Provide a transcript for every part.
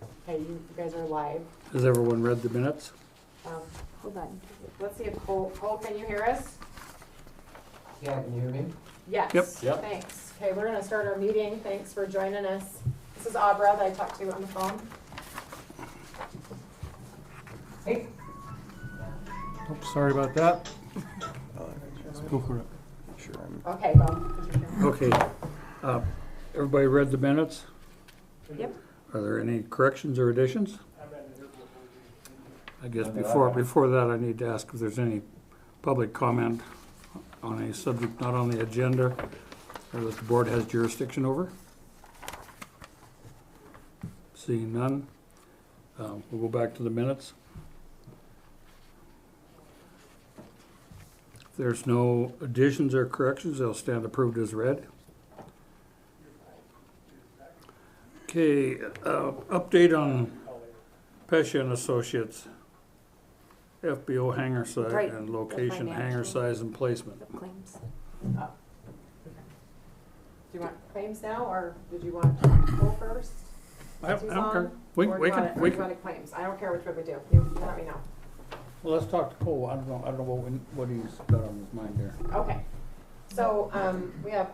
Okay, you guys are live. Has everyone read the minutes? Hold on. Let's see if Cole, can you hear us? Yeah, can you hear me? Yes. Yep. Thanks. Okay, we're gonna start our meeting. Thanks for joining us. This is Abra that I talked to on the phone. Hey. Oops, sorry about that. Let's go for it. Okay, well. Okay, everybody read the minutes? Yep. Are there any corrections or additions? I guess before that, I need to ask if there's any public comment on a subject not on the agenda or that the board has jurisdiction over. Seeing none, we'll go back to the minutes. If there's no additions or corrections, they'll stand approved as read. Okay, update on Pesha and Associates, FBO hangar site Right, and the location, hangar financial. size and placement. The claims. Do you want claims now, or did you want Cole first? I don't care. Or We do you can, want it claims? I don't care which way we do. You let me know. well, let's talk to Cole. I don't know what he's got on his mind there. Okay, so, we have,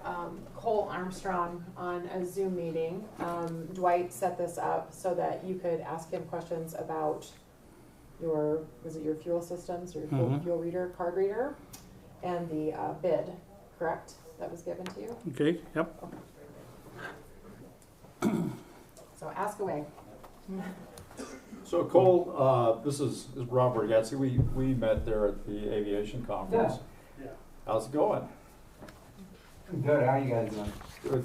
Cole Armstrong on a Zoom meeting. Dwight set this up so that you could ask him questions about was it your fuel systems, your fuel reader, card reader, and the, bid, correct, that was given to you? Okay, yep. So ask away. So Cole, this is Robert Yatsky. We met there at the aviation conference. Yeah. How's it going? Good, how are you guys doing?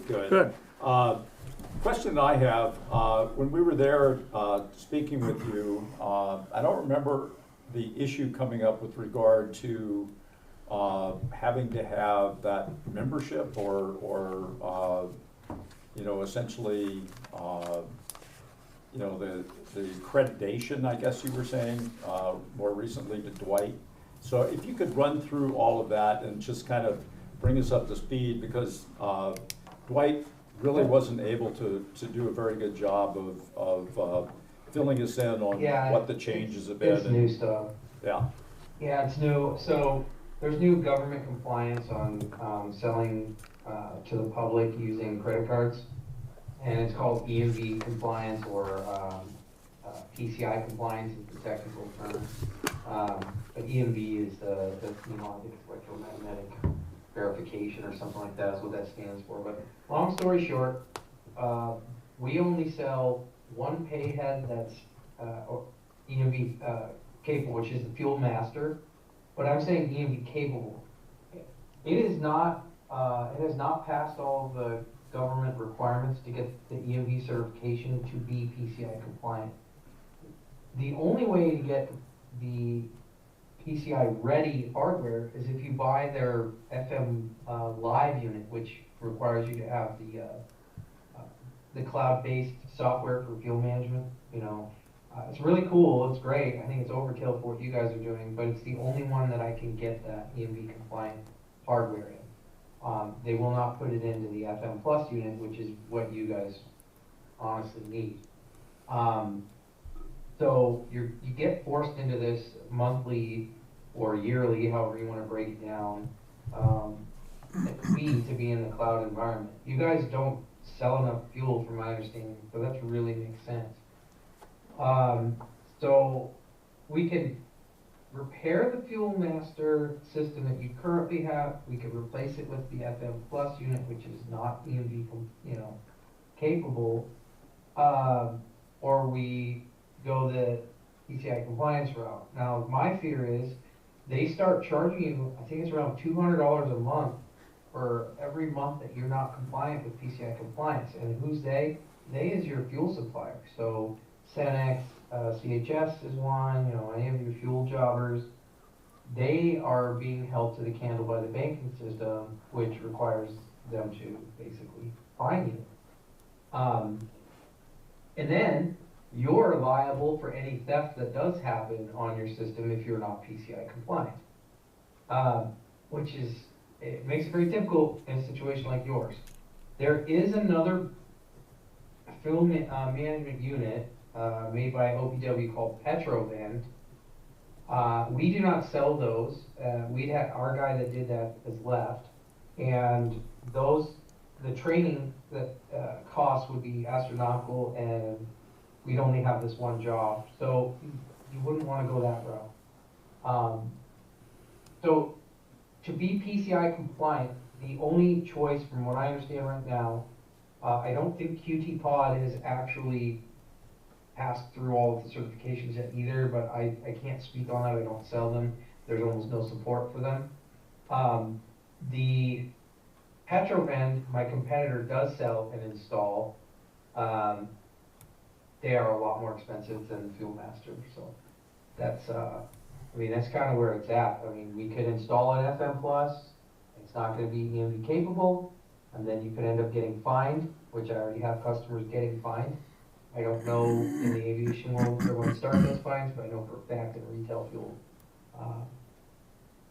Good. Good. Question I have, when we were there speaking with you, I don't remember the issue coming up with regard to having to have that membership or essentially, the accreditation, I guess you were saying, more recently to Dwight. So if you could run through all of that and just kind of bring us up to speed, because Dwight really wasn't able to do a very good job of filling us in on what the changes have been. It's new stuff. Yeah. Yeah, it's new. So there's new government compliance on selling to the public using credit cards. And it's called EMV compliance or PCI compliance is the technical term. But EMV is the I think it's electromagnetic verification or something like that is what that stands for. But long story short, we only sell one pay head that's EMV capable, which is the Fuel Master. But I'm saying EMV capable. It is not. It has not passed all of the government requirements to get the EMV certification to be PCI compliant. The only way to get the PCI ready hardware is if you buy their FM Live unit, which requires you to have the cloud-based software for fuel management. It's really cool. It's great. I think it's overkill for what you guys are doing, but it's the only one that I can get that EMV compliant hardware in. They will not put it into the FM Plus unit, which is what you guys honestly need. So you get forced into this monthly or yearly, however you want to break it down, fee to be in the cloud environment. You guys don't sell enough fuel from my understanding, so that really makes sense. So we can repair the Fuel Master system that you currently have. We could replace it with the FM Plus unit, which is not EMV, capable, or we go the PCI compliance route. Now, my fear is they start charging you, I think it's around $200 a month for every month that you're not compliant with PCI compliance. And who's they? They is your fuel supplier. So Cenex, CHS is one, any of your fuel jobbers. They are being held to the candle by the banking system, which requires them to basically fine you. And then you're liable for any theft that does happen on your system if you're not PCI compliant. It makes it very difficult in a situation like yours. There is another fuel management unit made by OPW called Petrovend. We do not sell those. Our guy that did that has left, and the training that cost would be astronomical, and we'd only have this one job, so you wouldn't want to go that route. So to be PCI compliant, the only choice, from what I understand right now, I don't think QT Pod is actually passed through all of the certifications yet either, but I can't speak on that. I don't sell them. There's almost no support for them. The Petrovend, my competitor, does sell and install. They are a lot more expensive than Fuelmaster, so that's that's kind of where it's at. I mean, we could install an FM Plus. It's not going to be EMV capable, and then you could end up getting fined, which I already have customers getting fined. I don't know in the aviation world if they're going to start those fines, but I know for a fact in retail fuel,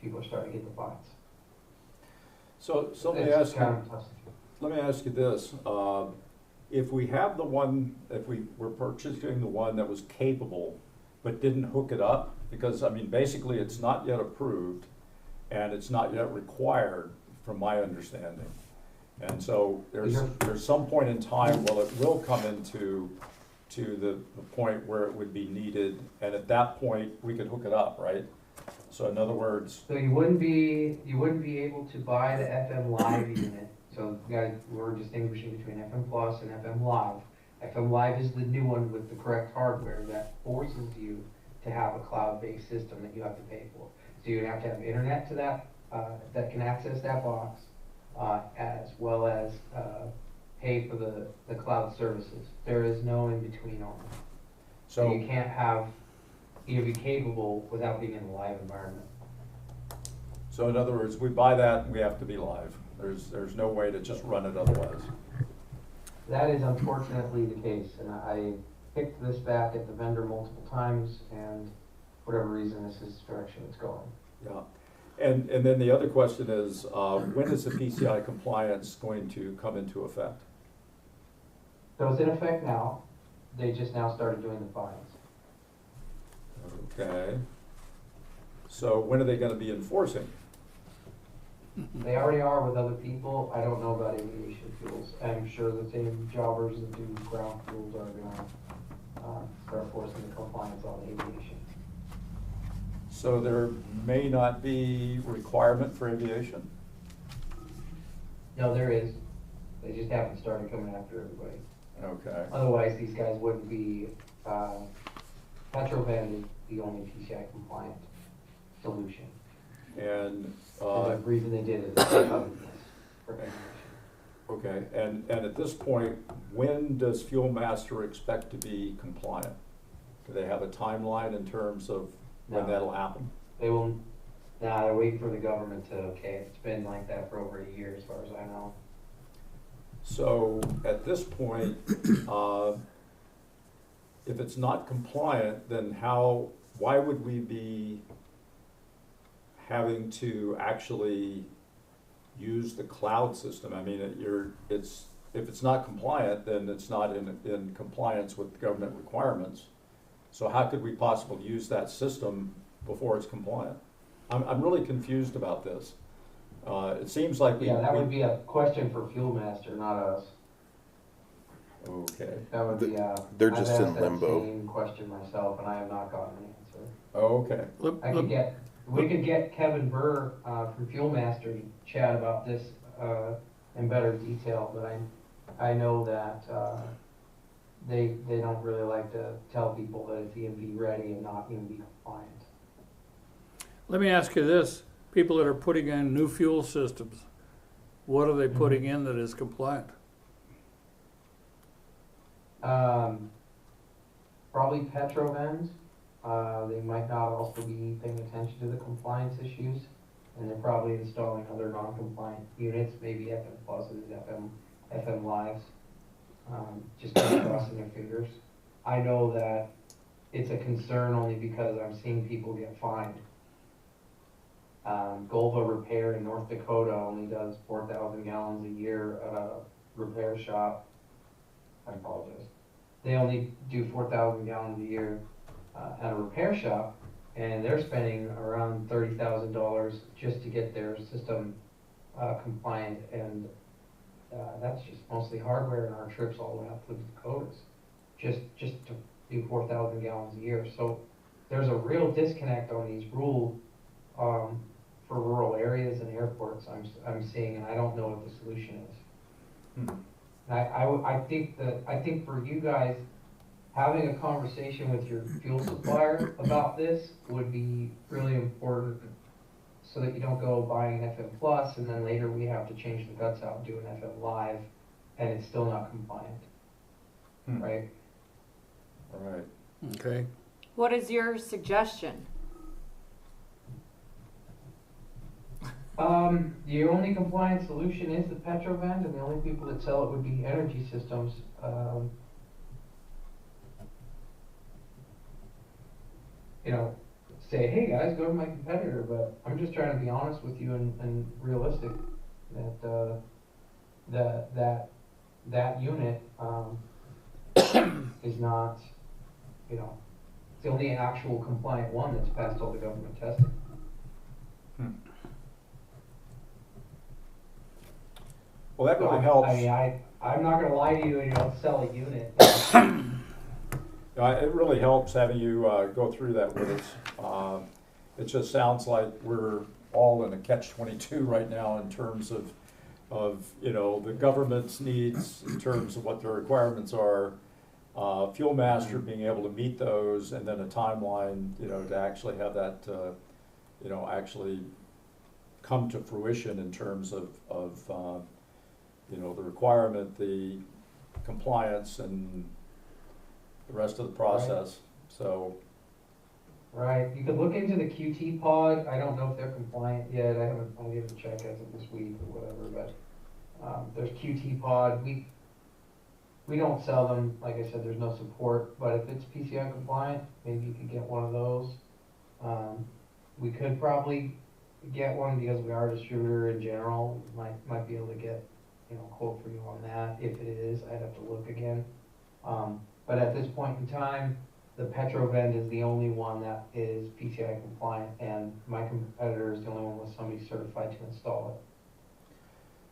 people are starting to get the fines. So let me It's ask kind you, of tough. let me ask you this. If we have the one, if we were purchasing the one that was capable but didn't hook it up, because I mean, basically it's not yet approved and it's not yet required from my understanding. And so there's some point in time, well, it will come into the point where it would be needed, and at that point, we could hook it up, right? So in other words, So you wouldn't be able to buy the FM Live unit. So guys, we're distinguishing between FM Plus and FM Live. FM Live is the new one with the correct hardware that forces you to have a cloud-based system that you have to pay for. So you have to have internet to that that can access that box, as well as pay for the cloud services. There is no in between on them. So you can't have be capable without being in a live environment. so in other words, we buy that and we have to be live. There's no way to just run it otherwise. That is unfortunately the case, and I picked this back at the vendor multiple times, and for whatever reason, this is the direction it's going. Yeah. And then the other question is, when is the PCI compliance going to come into effect? So it's in effect now. They just now started doing the fines. Okay. So when are they going to be enforcing? They already are with other people. I don't know about aviation fuels. I'm sure the same jobbers that do ground fuels are going to start forcing the compliance on aviation. So there may not be requirement for aviation? No, there is. They just haven't started coming after everybody. Okay. Otherwise, these guys wouldn't be, Petrovend is the only PCI compliant solution. And, And the reason they did it is for aviation. okay, and at this point, when does Fuelmaster expect to be compliant? Do they have a timeline in terms of when No. that'll happen? They will, they're waiting for the government to, okay, it's been like that for over a year as far as I know. So at this point, if it's not compliant, then why would we be having to actually use the cloud system? I mean, if it's not compliant, then it's not in compliance with government requirements. So how could we possibly use that system before it's compliant? I'm really confused about this. It seems like Yeah, that would be a question for Fuelmaster, not us. Okay. That would be, They're I've just asked in that limbo. same question myself, and I have not gotten an answer. Okay. We could get Kevin Burr, from Fuelmaster to chat about this, in better detail, but I know that, they don't really like to tell people that it's EMV ready and not EMV compliant. Let me ask you this, people that are putting in new fuel systems, what are they putting in that is compliant? Probably Petrovend. They might not also be paying attention to the compliance issues, and they're probably installing other non-compliant units, maybe FM Pluses, FM Lives, just kind of crossing their fingers. I know that it's a concern only because I'm seeing people get fined. Golva Repair in North Dakota only does 4,000 gallons a year at a repair shop. I apologize. they only do 4,000 gallons a year at a repair shop, and they're spending around $30,000 just to get their system compliant, and that's just mostly hardware and our trips all the way up to the Dakotas, just to do 4,000 gallons a year. So there's a real disconnect on these rules for rural areas and airports. I'm seeing, and I don't know what the solution is. I think for you guys, having a conversation with your fuel supplier about this would be really important, so that you don't go buying an FM Plus and then later we have to change the guts out and do an FM Live and it's still not compliant, right? All right. Okay. What is your suggestion? The only compliant solution is the Petrovend, and the only people that sell it would be Energy Systems. You know, say, hey guys, go to my competitor, but I'm just trying to be honest with you and realistic that unit is not, you know, it's the only actual compliant one that's passed all the government testing. Well, that really So, helps. I mean, I'm not gonna lie to you and you don't sell a unit. It really helps having you go through that with us. It just sounds like we're all in a catch-22 right now in terms of you know, the government's needs, in terms of what their requirements are, Fuel Master being able to meet those, and then a timeline, you know, to actually have that, you know, actually come to fruition in terms of you know, the requirement, the compliance, and the rest of the process. So, Right, you could look into the QT pod. I don't know if they're compliant yet. I didn't check as of this week or whatever, but there's QT pod. We don't sell them. Like I said, there's no support, but if it's PCI compliant, maybe you could get one of those. We could probably get one because we are a distributor in general. Might be able to get, you know, a quote for you on that. If it is, I'd have to look again. But at this point in time, the Petrovend is the only one that is PCI compliant, and my competitor is the only one with somebody certified to install it.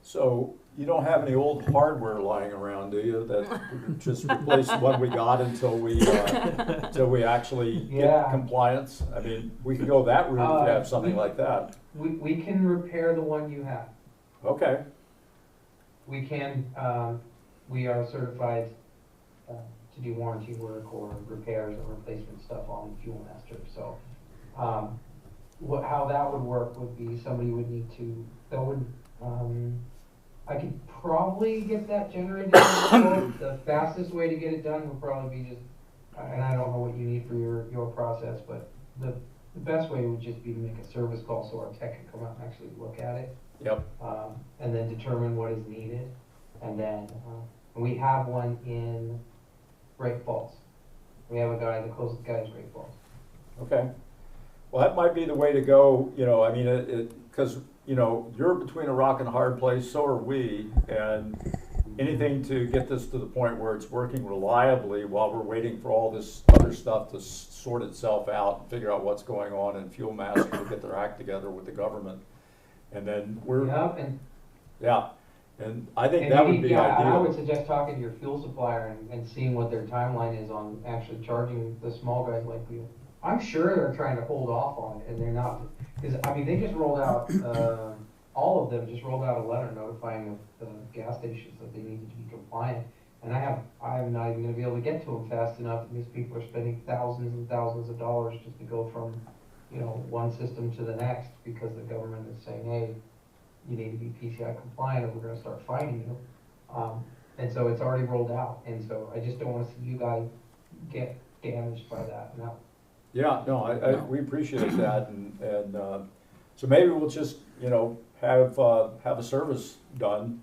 so you don't have any old hardware lying around, do you? That just replace the one we got until we actually get Yeah. compliance? I mean, we could go that route if you have something like that. We can repair the one you have. Okay. We can, we are certified to do warranty work or repairs or replacement stuff on Fuel Master. So, how that would work would be somebody would need to, I could probably get that generated. The fastest way to get it done would probably be just, and I don't know what you need for your process, but the best way would just be to make a service call so our tech can come out and actually look at it. Yep. And then determine what is needed. And then, we have one in Great Falls. We have a guy, the closest guy is Great Falls. Okay. Well, that might be the way to go, you know, I mean, because, you know, you're between a rock and a hard place, so are we, and anything to get this to the point where it's working reliably while we're waiting for all this other stuff to sort itself out and figure out what's going on in Fuel Master to get their act together with the government. And then we're, Yep, and yeah, and I think And that you would need- be yeah, and I would ideal. suggest talking to your fuel supplier and seeing what their timeline is on actually charging the small guys like you. I'm sure they're trying to hold off on it, and they're not, because, I mean, they just rolled out, all of them just rolled out a letter notifying the gas stations that they needed to be compliant. And I'm not even gonna be able to get to them fast enough, because people are spending thousands and thousands of dollars just to go from, you know, one system to the next, because the government is saying, hey, you need to be PCI compliant or we're gonna start fining you. And so it's already rolled out, and so I just don't wanna see you guys get damaged by that. No. Yeah, no, we appreciate that, and so maybe we'll just, you know, have a service done,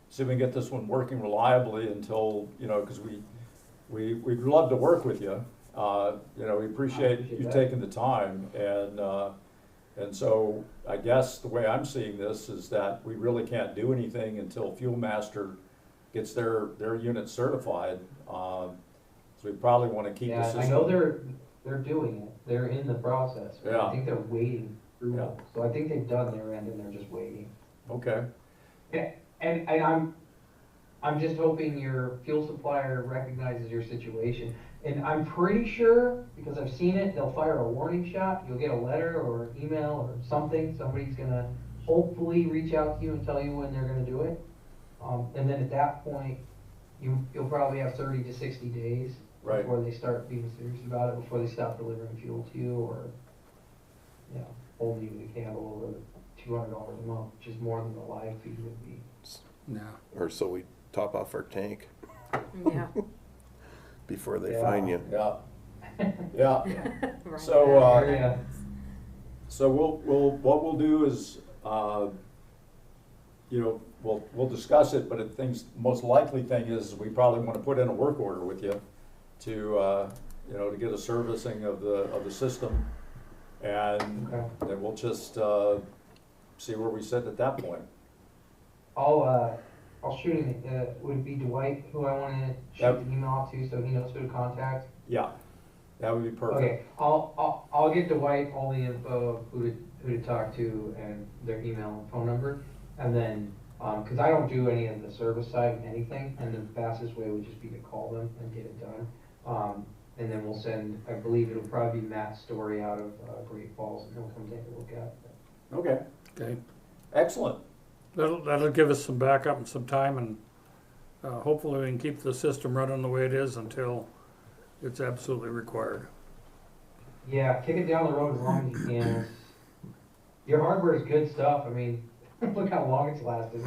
see if we can get this one working reliably until, you know, because we'd love to work with you. You know, we appreciate you that. taking the time, and so I guess the way I'm seeing this is that we really can't do anything until Fuel Master gets their unit certified. So we probably wanna keep the Yeah, system. I know they're doing it, they're in the process, but Yeah. I think they're waiting through Yeah. it. So I think they've done their end and they're just waiting. Okay, And I'm just hoping your fuel supplier recognizes your situation. And I'm pretty sure, because I've seen it, they'll fire a warning shot, you'll get a letter or email or something, somebody's gonna hopefully reach out to you and tell you when they're gonna do it. And then at that point, you'll probably have 30 to 60 days right, before they start being serious about it, before they stop delivering fuel to you or, you know, holding you to the candle over $200 a month, which is more than the live fee would be. Yeah. Or so we top off our tank Yeah. before they Yeah. fine you. yeah, yeah. Right. So, Yeah. so what we'll do is, you know, we'll discuss it, but most likely thing is we probably wanna put in a work order with you to, you know, to get a servicing of the system. And Okay. then we'll just, see where we sit at that point. I'll shoot an, would it be Dwight who I wanna shoot Yep. the email out to so he knows who to contact? Yeah, that would be perfect. Okay, I'll get Dwight all the info of who to talk to and their email and phone number. And then, cause I don't do any of the service side, anything, and the fastest way would just be to call them and get it done. And then we'll send, I believe it'll probably be Matt Story out of, Great Falls, and he'll come take a look at it. Okay, Okay. excellent. That'll give us some backup and some time, and hopefully we can keep the system running the way it is until it's absolutely required. Yeah, kick it down the road as long as you can. Your hardware is good stuff, I mean, look how long it's lasted.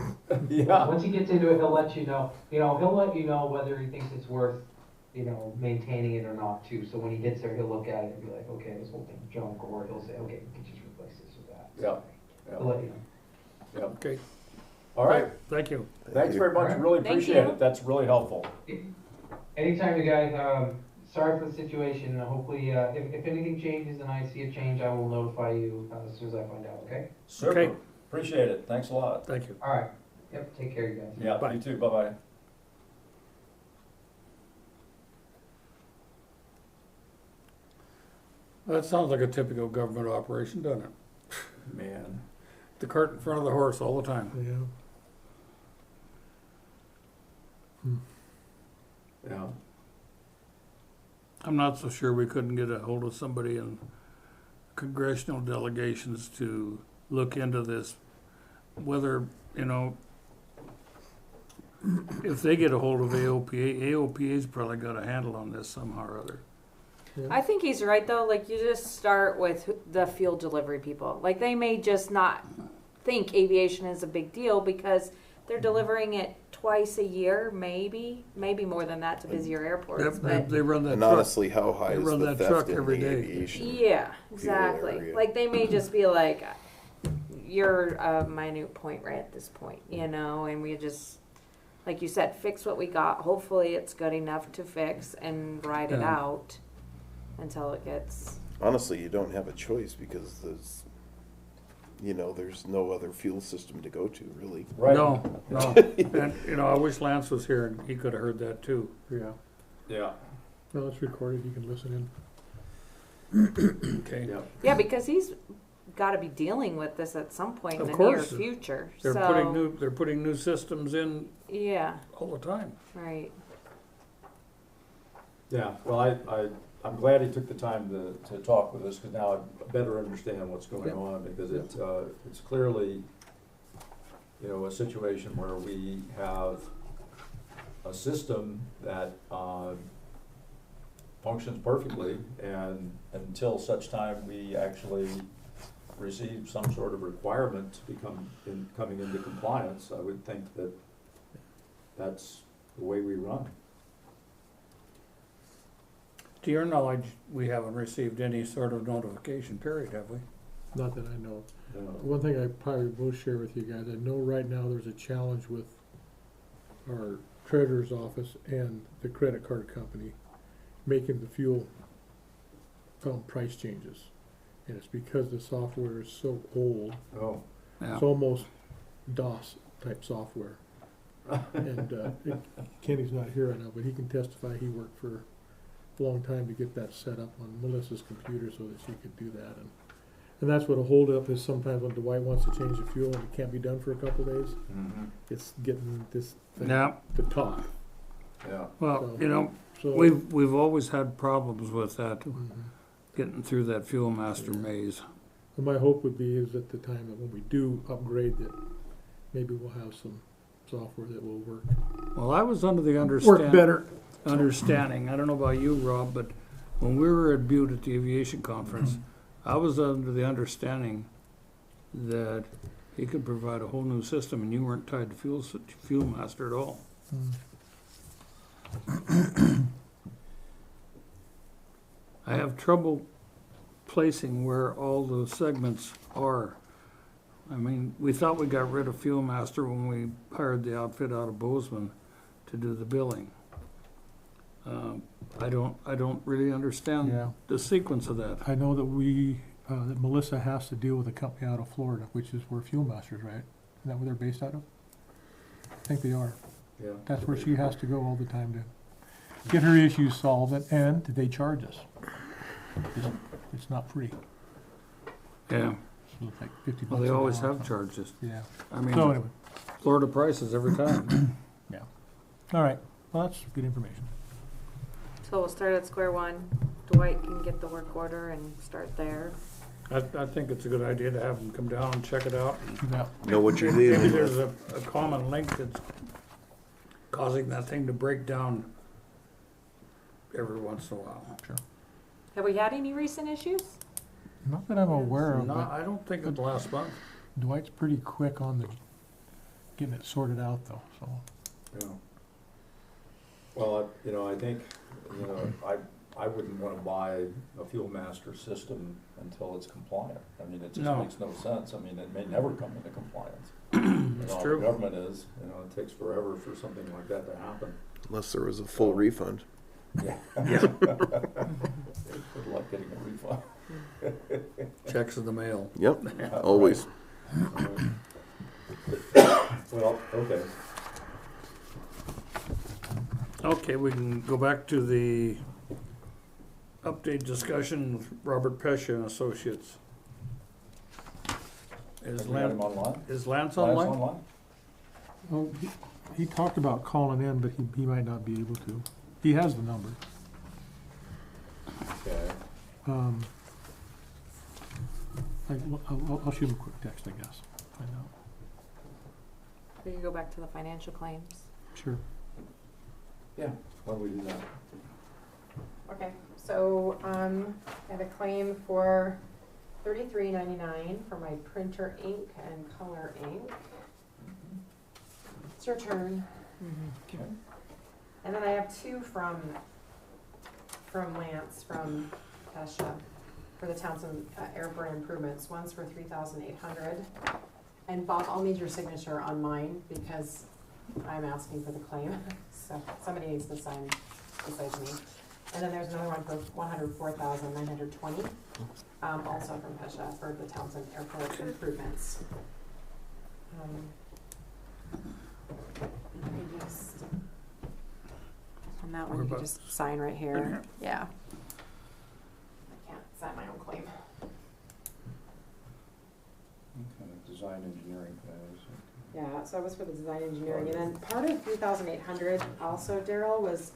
Yeah, Once he gets into it, he'll let you know, he'll let you know whether he thinks it's worth, maintaining it or not too. So when he gets there, he'll look at it and be like, okay, this whole thing's junk, or he'll say, okay, we can just replace this with that. Yeah, yeah. He'll let you know. yeah. Okay. All right, Thank you. thanks very much, Alright. really Thank appreciate you. it, that's really helpful. Anytime, you guys, sorry for the situation, hopefully, if anything changes and I see a change, I will notify you as soon as I find out, okay? Super, Okay. appreciate it, thanks a lot. Thank you. Alright, yep, take care, you guys. Yeah, Bye. you too, bye-bye. That sounds like a typical government operation, doesn't it? Man, The cart in front of the horse all the time. yeah, I'm not so sure we couldn't get a hold of somebody in congressional delegations to look into this, whether, if they get a hold of AOPA's probably got a handle on this somehow or other. I think he's right though. Like you just start with the fuel delivery people. Like they may just not think aviation is a big deal because they're delivering it twice a year, maybe more than that to busier airports. But They run that And truck. honestly, how high They is run the that theft truck in every the day. aviation? yeah, exactly. area. Like they may just be like, you're a minute point right at this point, and we just, like you said, fix what we got. Hopefully it's good enough to fix and ride it Yeah. out until it gets. Honestly, you don't have a choice because there's no other fuel system to go to, really. right. No. And, I wish Lance was here and he could have heard that too. Yeah, Yeah, well, it's recorded, you can listen Okay. yeah, Yeah, because he's got to be dealing with this at some point in Of the course. near future. They're so putting new systems in yeah, all the time. right. yeah, well, I'm glad he took the time to talk with us, because now I better understand what's going Yeah. on, because it's clearly, a situation where we have a system that, functions perfectly, and until such time we actually receive some sort of requirement to coming into compliance, I would think that that's the way we run. To your knowledge, we haven't received any sort of notification period, have we? in. Not that I know. You know. One thing I probably will share with you guys, I know right now there's a challenge with our treasurer's office and the credit card company making the fuel price changes. And it's because the software is so old, Oh, Yeah. it's almost DOS type software. And Kenny's not here right now, but he can testify he worked for a long time to get that set up on Melissa's computer so that she could do that. And that's what a holdup is sometimes when Dwight wants to change the fuel and it can't be done for a couple days. It's getting this thing Yeah, to talk. Yeah. well, So- you know, So we've always had problems with that, Mhm. getting through that Fuel Master maze. And my hope would be is at the time that when we do upgrade that maybe we'll have some software that will work Well, I was under the better. understanding, I don't know about you, Rob, but when we were at Butte at the aviation conference, I was under the understanding that he could provide a whole new system and you weren't tied to Fuel Master at all. I have trouble placing where all those segments are. I mean, we thought we got rid of Fuel Master when we hired the outfit out of Bozeman to do the billing. I don't really Yeah. understand the sequence of that. I know that that Melissa has to deal with a company out of Florida, which is where Fuel Masters, right? Is that where they're based out of? I think they are. Yeah. That's where she has to go all the time to get her issues solved, and they charge us. It's not free. Yeah, So it's like 50 bucks. well, they an always hour. have charges. Yeah. I So mean, anyway, Florida prices every time. all right. Well, that's good information. So we'll start at square one. Dwight can get the work order and start there. I think it's a good idea to have them come down and check it out. Yeah. Know what you're Maybe dealing there's with. a common link that's causing that thing to break down every once in a while. Have we had any recent issues? Not that I'm aware of, No, but I don't think it's last month. Dwight's pretty quick on getting it sorted out, though. So Yeah. Well, I think, I wouldn't wanna buy a Fuel Master system until it's compliant. I mean, it just No. makes no sense. I mean, it may never come into compliance. It's The true. government is, it takes forever for something like that to happen. Unless there was a full refund. Yeah. Good luck getting a refund. Checks in the mail. Yep, always. Well, okay. Okay, we can go back to the update discussion with Robert Pescia and Associates. Is Have you got him Lance, online? is Lance Lance online? online? well, he talked about calling in, but he might not be able to. He has the number. Okay. I'll shoot him a quick text, I guess. Find out. We can go back to the financial claims. Sure. Yeah, why don't we do that? Okay, so, I have a claim for $33.99 for my printer ink and color ink. It's your turn. Okay. And then I have two from Lance, from Pescia, for the Townsend airport improvements. One's for $3,800. And Bob, I'll need your signature on mine because I'm asking for the claim. So somebody needs to sign besides me. And then there's another one for $104,920, also from Pescia for the Townsend airport improvements. Let me just, on that one, you can Whereabouts? just sign right In here. here? Yeah. I can't sign my own claim. Okay, design engineering phase. Yeah, so I was for the design engineering, and then part of 3,800 also, Daryl, was,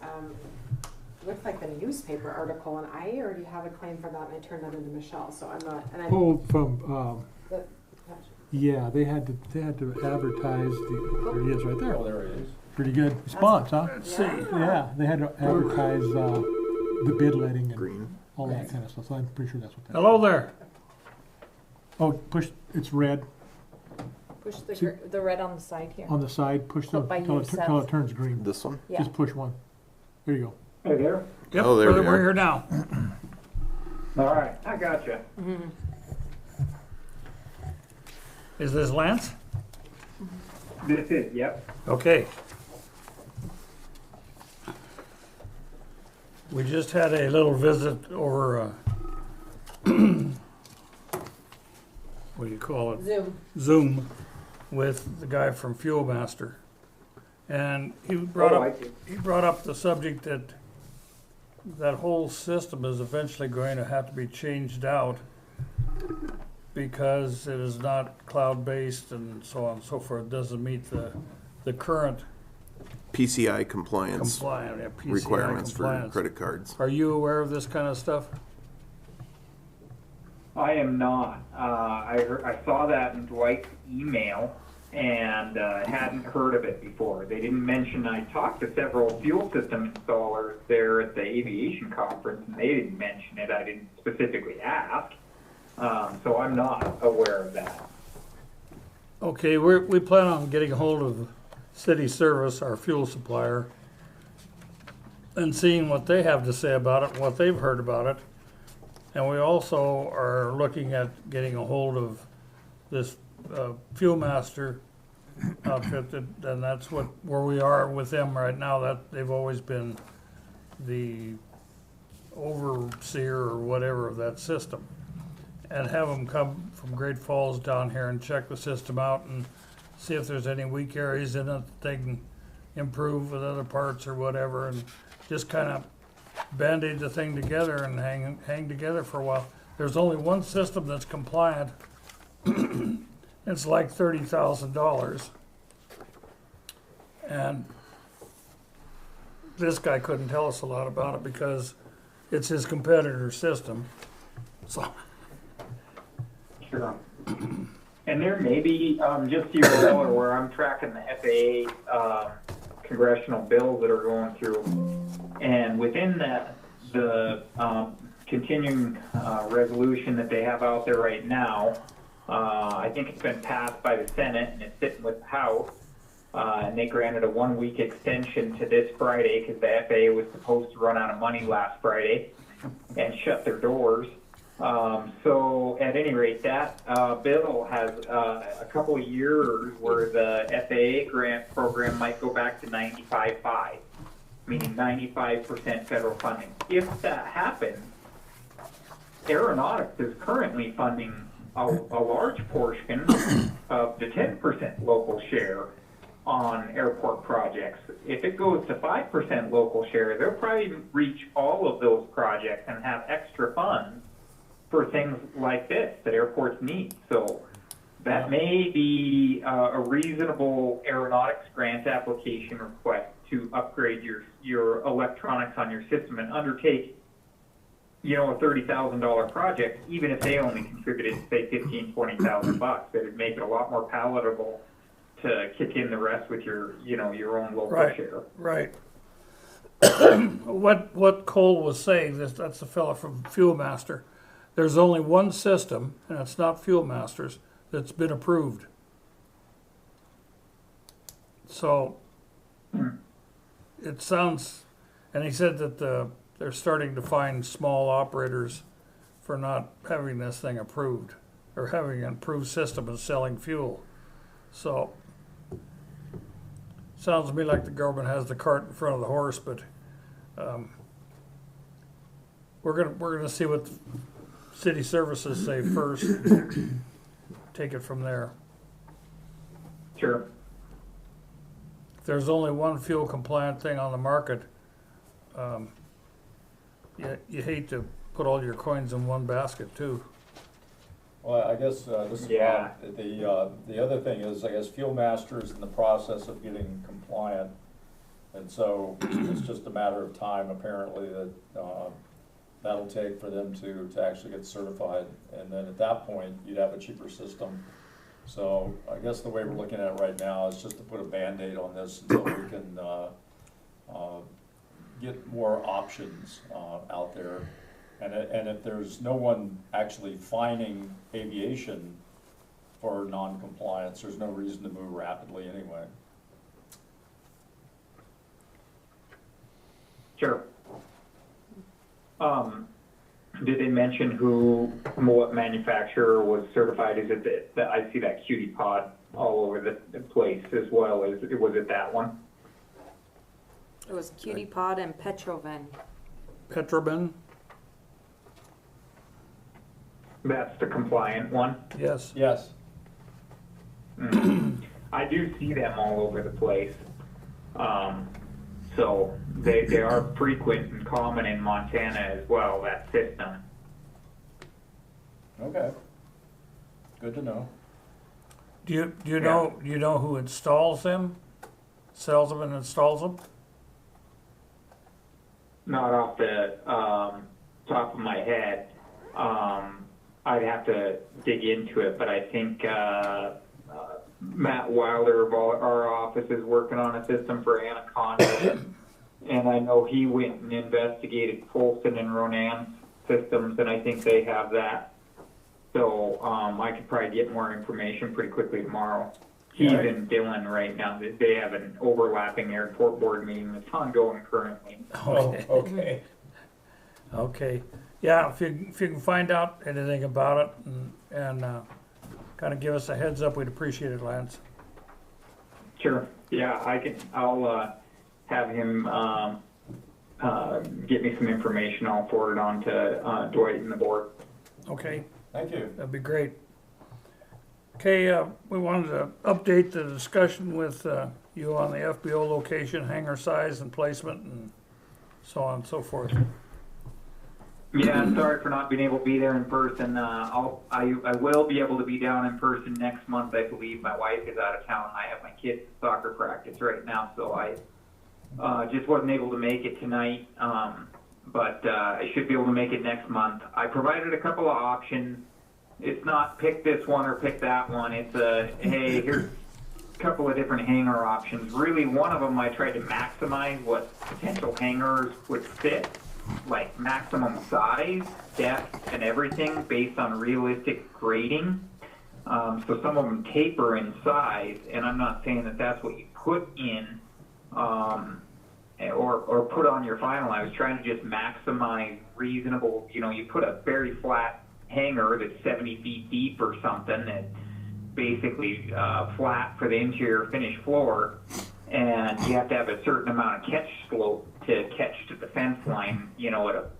looked like the newspaper article, and I already have a claim for that, and I turned that into Michelle, so I'm not, and I. Oh, from, the- yeah, they had to advertise there he is right there. Oh, there it is. Pretty good response, huh? Let's see. Yeah, they had to advertise, the bid letting and Green. all that kind of stuff, so I'm pretty sure that's what that. Hello there. Oh, push, it's red Push See- the red on the side here. on the side, push Oh, by till yourself. it turns green. This one? Yeah. Just push one. There you go. Hey there. Yep, Oh, there we we're are. here now. All right, I got you. Mhm. Is this Lance? This is, yep. Okay. We just had a little visit over, what do you call it? Zoom. Zoom with the guy from Fuel Master. And he Oh, I see. brought up the subject that that whole system is eventually going to have to be changed out because it is not cloud-based and so on and so forth. It doesn't meet the current PCI compliance PCI requirements compliance. for credit cards. Are you aware of this kind of stuff? I am not. I saw that in Dwight's email and hadn't heard of it before. They didn't mention, I talked to several fuel system installers there at the aviation conference, and they didn't mention it. I didn't specifically ask. So I'm not aware of that. Okay, we plan on getting a hold of City Service, our fuel supplier, and seeing what they have to say about it, what they've heard about it. And we also are looking at getting a hold of this Fuel Master outfit, and that's where we are with them right now. That they've always been the overseer or whatever of that system, and have them come from Great Falls down here and check the system out and see if there's any weak areas in it that they can improve with other parts or whatever, and just kind of band-aid the thing together and hang together for a while. There's only one system that's compliant. It's like $30,000. And this guy couldn't tell us a lot about it because it's his competitor's system. So, Sure. And there may be, just so you're well aware, I'm tracking the FAA congressional bills that are going through. And within that, the continuing resolution that they have out there right now, I think it's been passed by the Senate and it's sitting with the House. And they granted a 1-week extension to this Friday because the FAA was supposed to run out of money last Friday and shut their doors. So at any rate, that bill has a couple of years where the FAA grant program might go back to 95.5, meaning 95% federal funding. If that happens, Aeronautics is currently funding a large portion of the 10% local share on airport projects. If it goes to 5% local share, they'll probably reach all of those projects and have extra funds for things like this that airports need. So that may be a reasonable aeronautics grant application request to upgrade your electronics on your system and undertake, a $30,000 project, even if they only contributed, say, $15,000-$20,000. It'd make it a lot more palatable to kick in the rest with your own local share. Right. What Cole was saying, that's the fellow from Fuel Master. There's only one system, and it's not Fuel Masters, that's been approved. So it sounds, and he said that they're starting to find small operators for not having this thing approved, or having an approved system and selling fuel. So sounds to me like the government has the cart in front of the horse, but we're gonna see what city services say first. Take it from there. Sure. If there's only one fuel compliant thing on the market, you hate to put all your coins in one basket too. Well, I guess this is the other thing is, I guess Fuel Master is in the process of getting compliant, and so it's just a matter of time apparently that that'll take for them to actually get certified, and then at that point you'd have a cheaper system. So I guess the way we're looking at it right now is just to put a Band-Aid on this until we can get more options out there. And if there's no one actually fining aviation for non-compliance, there's no reason to move rapidly anyway. Sure. Did they mention what manufacturer was certified? Is it I see that Cutie Pod all over the place as well. Was it that one? It was Cutie Pod and Petroven. Petroben? That's the compliant one? Yes. Yes. I do see them all over the place. So they are frequent and common in Montana as well, that system. Okay. Good to know. Do you know who installs them? Sells them and installs them? Not off the top of my head. I'd have to dig into it, but I think Matt Wilder of our office is working on a system for Anaconda, and I know he went and investigated Folsom and Ronan's systems, and I think they have that. So I could probably get more information pretty quickly tomorrow. He's in Dillon right now. They have an overlapping airport board meeting that's ongoing currently. Okay. Oh, okay. Okay. Yeah, if you can find out anything about it and kind of give us a heads up, we'd appreciate it, Lance. Sure. Yeah, I'll have him get me some information. I'll forward it on to Dwight and the board. Okay, Thank you. that'd be great. Okay, we wanted to update the discussion with you on the FBO location, hangar size and placement, and so on and so forth. Yeah, I'm sorry for not being able to be there in person. I will be able to be down in person next month, I believe. My wife is out of town. I have my kids' soccer practice right now, so I just wasn't able to make it tonight. But I should be able to make it next month. I provided a couple of options. It's not pick this one or pick that one. It's hey, here's a couple of different hangar options. Really, one of them I tried to maximize what potential hangars would fit, like maximum size, depth, and everything based on realistic grading. So some of them taper in size, and I'm not saying that that's what you put in or put on your final. I was trying to just maximize reasonable, you put a very flat hangar that's 70 feet deep or something, that basically flat for the interior finished floor, and you have to have a certain amount of catch slope to catch to the fence line,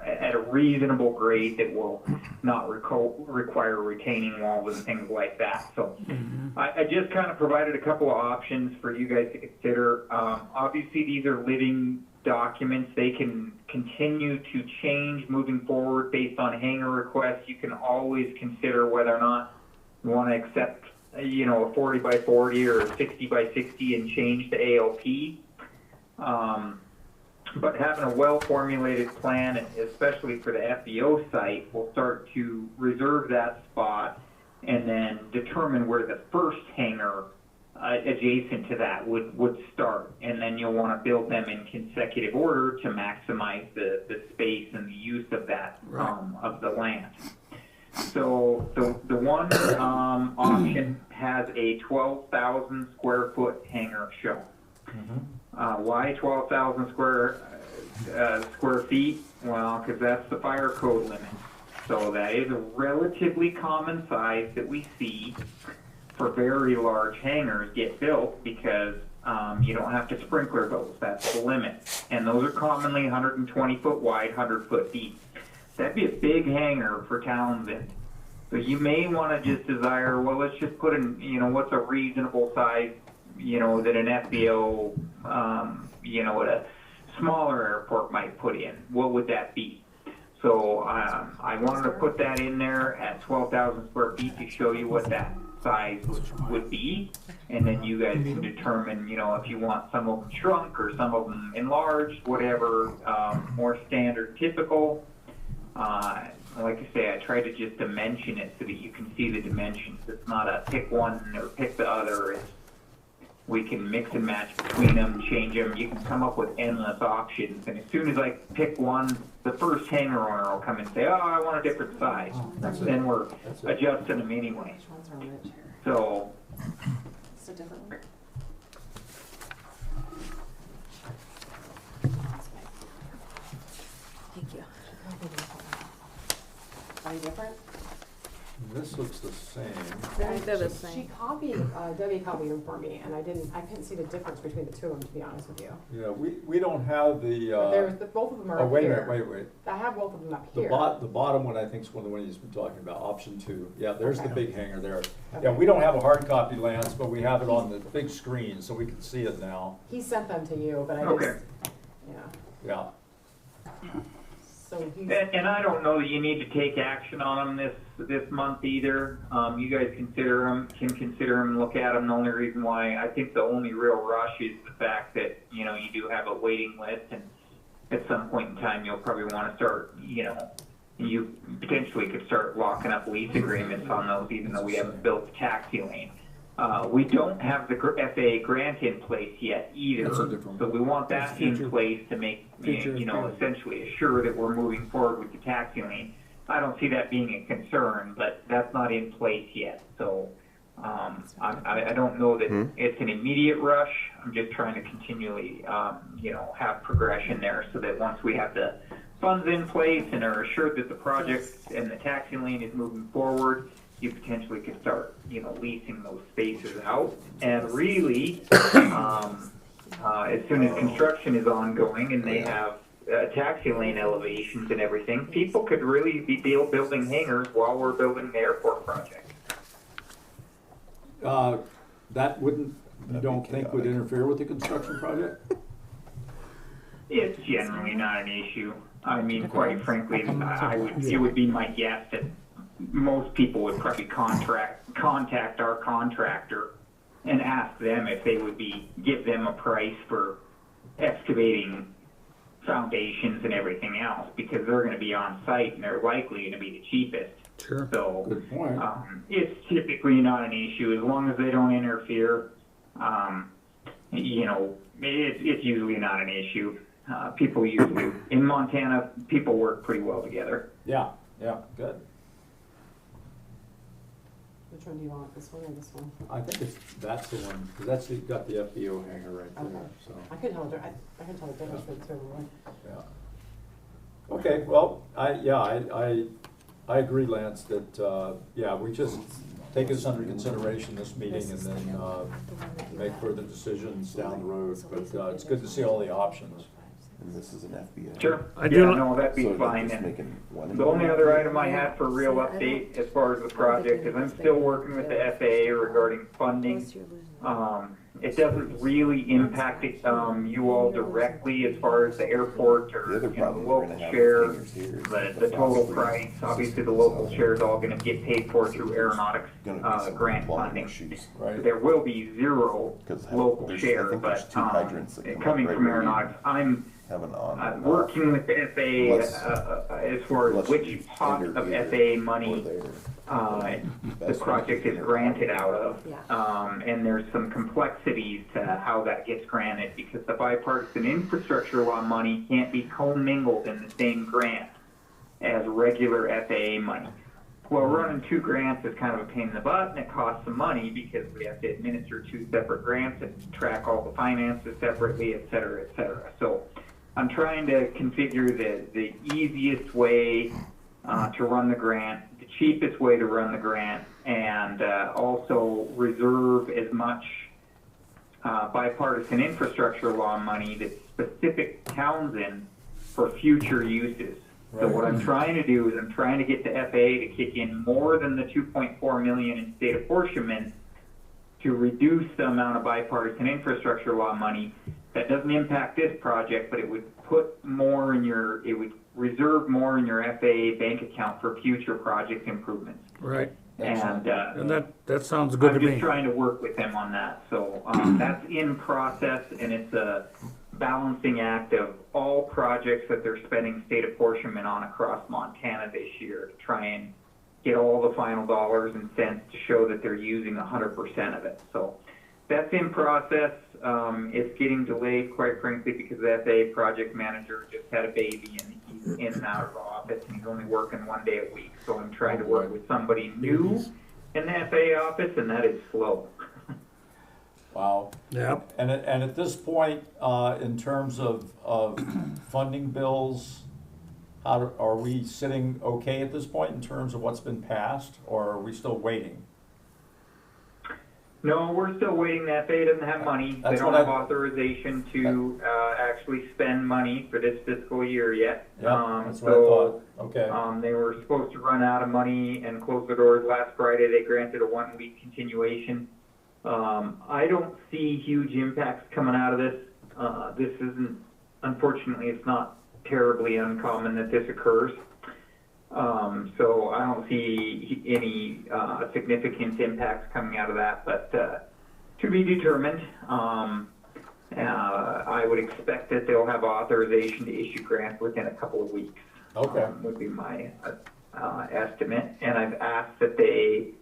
at a reasonable grade that will not require retaining walls and things like that. So I just kind of provided a couple of options for you guys to consider. Obviously, these are living documents. They can continue to change moving forward based on hangar requests. You can always consider whether or not you want to accept a 40 by 40 or a 60 by 60 and change the ALP. But having a well-formulated plan, especially for the FBO site, will start to reserve that spot and then determine where the first hangar adjacent to that would start. And then you'll want to build them in consecutive order to maximize the space and the use of that, of the land. So the one option has a 12,000 square foot hangar shown. Why 12,000 square feet? Well, because that's the fire code limit. So that is a relatively common size that we see for very large hangars get built, because you don't have to sprinkler those. That's the limit. And those are commonly 120 foot wide, 100 foot deep. That'd be a big hangar for Townsend. So you may want to just desire, well, let's just put in, what's a reasonable size, that an FBO, at a smaller airport might put in. What would that be? So I wanted to put that in there at 12,000 square feet to show you what that size would be, and then you guys can determine, if you want some of them shrunk or some of them enlarged, whatever, more standard, typical. Like I say, I try to just dimension it so that you can see the dimensions. It's not a pick one or pick the other. We can mix and match between them, change them. You can come up with endless options. And as soon as I pick one, the first hangar owner will come and say, oh, I want a different size. Then we're adjusting them anyway. So, It's a different one. Thank you. Are you different? This looks the same. They're the She same. copied, Debbie copied them for me, and I couldn't see the difference between the two of them, to be honest with you. Yeah, we don't have the, But both of them are oh, up wait a here. minute, wait. I have both of them up The here. the bottom one, I think, is one of the ones you've been talking about, option 2. Yeah, there's the Okay. big hanger there. Okay. Yeah, we don't have a hard copy, Lance, but we have it on the big screen, so we can see it now. He sent them to you, but I Okay. Yeah, So he's, And I don't know that you need to take action on them this month either. You guys can consider them and look at them. The only reason why I think the only real rush is the fact that, you know, you do have a waiting list, and at some point in time, you'll probably want to start, you know, you potentially could start locking up lease agreements on those, even though we haven't built the taxi lane. We don't have the FAA grant in place yet either, That's a different so we want that That's future- in place to make, future you know, FPL. essentially assure that we're moving forward with the taxi lane. I don't see that being a concern, but that's not in place yet, so I don't know that it's an immediate rush. I'm just trying to continually, you know, have progression there so that once we have the funds in place and are assured that the project and the taxi lane is moving forward, you potentially could start, you know, leasing those spaces out. And really, as soon as construction is ongoing and they have taxi lane elevations and everything, people could really be building hangars while we're building the airport project. that wouldn't, you don't think would interfere with the construction project? It's generally not an issue. I mean, quite frankly, it would be my guess that most people would probably contact our contractor and ask them if they would give them a price for excavating foundations and everything else, because they're going to be on site and they're likely going to be the cheapest. Sure. So Good point. it's typically not an issue as long as they don't interfere. You know, it's usually not an issue. People usually in Montana, people work pretty well together. Yeah, good. which one do you want, this one or this one? I think that's the one, because that's, got the FBO hanger right there, Okay. so, I can tell, I can tell the difference between the two of them. yeah. Okay, well, I agree, Lance, that, yeah, we just take this under consideration this meeting and then, make further decisions down the road, but, it's good to see all the options. And this is an FBO. Sure. I do not- No, that'd be So they're fine. just And making one. the only other item I had for real update as far as the project is I'm still working with the FAA regarding funding. It doesn't really impact you all directly as far as the airport The or other you know, problem we're local gonna have share. with hangers here is The the total phosphorus. price, obviously the local share is all going to get paid for through aeronautics Gonna be some grant plumbing funding. issues. Right. There will be zero 'Cause local there's- I share, think there's but two hydrants that come up coming right from where you aeronautics, I'm Have an on. and off. working with the FAA Unless- as far as unless which you pot enter of here FAA or money there. the Best project is one. granted out of. Yeah. And there's some complexities to how that gets granted because the bipartisan infrastructure law money can't be commingled in the same grant as regular FAA money. Well, running two grants is kind of a pain in the butt and it costs some money because we have to administer two separate grants and track all the finances separately, et cetera, et cetera. So I'm trying to configure the easiest way to run the grant, the cheapest way to run the grant, and also reserve as much bipartisan infrastructure law money that's specific to Townsend for future uses. So what I'm trying to do is I'm trying to get the FAA to kick in more than the 2.4 million in state apportionment to reduce the amount of bipartisan infrastructure law money. That doesn't impact this project, but it would put more in it would reserve more in your FAA bank account for future project improvements. Right. And that sounds good to I'm just me. trying to work with them on that. So that's in process, and it's a balancing act of all projects that they're spending state apportionment on across Montana this year to try and get all the final dollars and cents to show that they're using 100% of it. So that's in process. It's getting delayed, quite frankly, because the FAA project manager just had a baby and he's in and out of the office and he's only working 1 day a week. So I'm trying to work with somebody new in the FAA office, and that is slow. Wow. Yep. And at this point, in terms of funding bills, are we sitting okay at this point in terms of what's been passed, or are we still waiting? No, we're still waiting. The FAA doesn't have money. They That's don't what have authorization to actually spend money for this fiscal year yet. Yeah, that's what I thought. Okay. They were supposed to run out of money and close the doors last Friday. They granted a 1-week continuation. I don't see huge impacts coming out of this. This isn't unfortunately, it's not terribly uncommon that this occurs. So I don't see any significant impacts coming out of that, but to be determined. I would expect that they'll have authorization to issue grants within a couple of weeks. Okay. Would be my estimate. And I've asked that they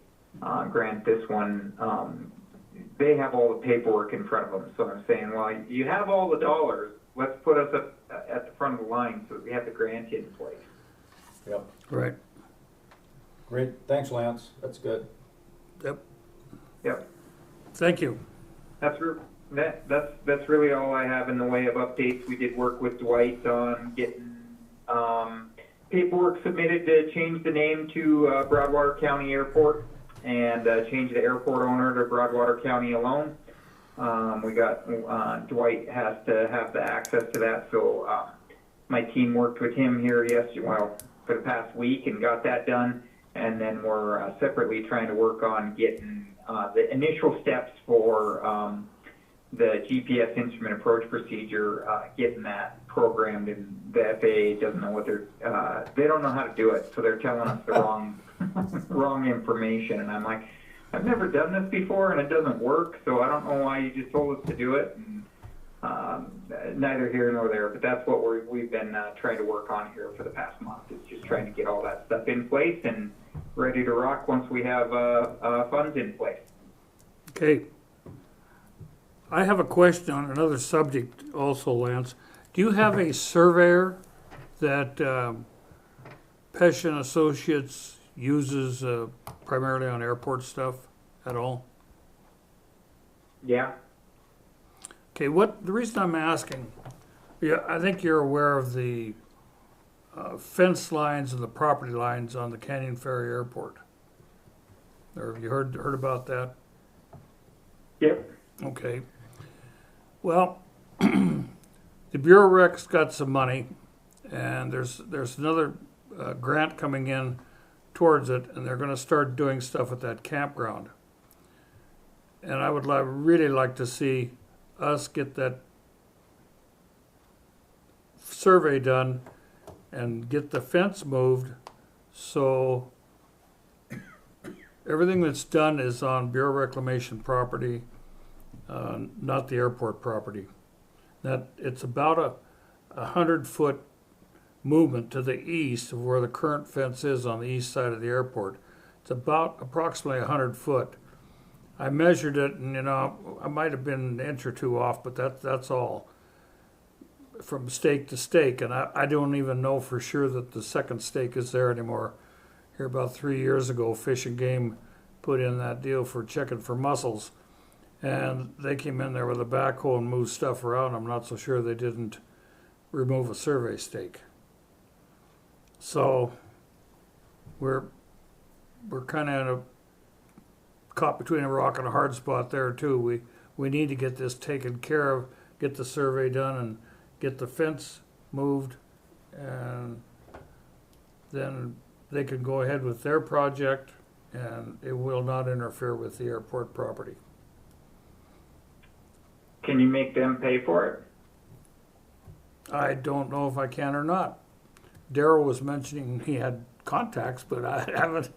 grant this one. They have all the paperwork in front of them. So I'm saying, well, you have all the dollars. Let's put us up at the front of the line so that we have the grant in place. Yep. Right. Great. Thanks, Lance. That's good. Yep. Thank you. That's really all I have in the way of updates. We did work with Dwight on getting paperwork submitted to change the name to Broadwater County Airport and change the airport owner to Broadwater County alone. We got Dwight has to have the access to that, so my team worked with him here for the past week and got that done. And then we're separately trying to work on getting the initial steps for the GPS instrument approach procedure, getting that programmed, and the FAA doesn't know what they don't know how to do it, so they're telling us the wrong information. And I'm like, I've never done this before, and it doesn't work, so I don't know why you just told us to do it. And neither here nor there, but that's what we've been trying to work on here for the past month. Is just trying to get all that stuff in place and ready to rock once we have funds in place. Okay. I have a question on another subject also, Lance. Do you have a surveyor that Pesh and Associates uses primarily on airport stuff at all? Yeah. Okay, the reason I'm asking, I think you're aware of the fence lines and the property lines on the Canyon Ferry Airport. Or have you heard about that? Yep. Okay. Well, the Bureau Rec's got some money, and there's another grant coming in towards it, and they're going to start doing stuff at that campground. And I would really like to see us get that survey done and get the fence moved so everything that's done is on Bureau Reclamation property, not the airport property. That it's about a 100-foot movement to the east of where the current fence is on the east side of the airport. It's about approximately 100 foot. I measured it, and I might have been an inch or two off, but that's all from stake to stake. And I don't even know for sure that the second stake is there anymore. Here about 3 years ago, Fish and Game put in that deal for checking for mussels, and they came in there with a backhoe and moved stuff around. I'm not so sure they didn't remove a survey stake. So we're kind of caught between a rock and a hard spot there too. We need to get this taken care of, get the survey done, and get the fence moved, and then they can go ahead with their project, and it will not interfere with the airport property. Can you make them pay for it? I don't know if I can or not. Darrell was mentioning he had contacts, but I haven't.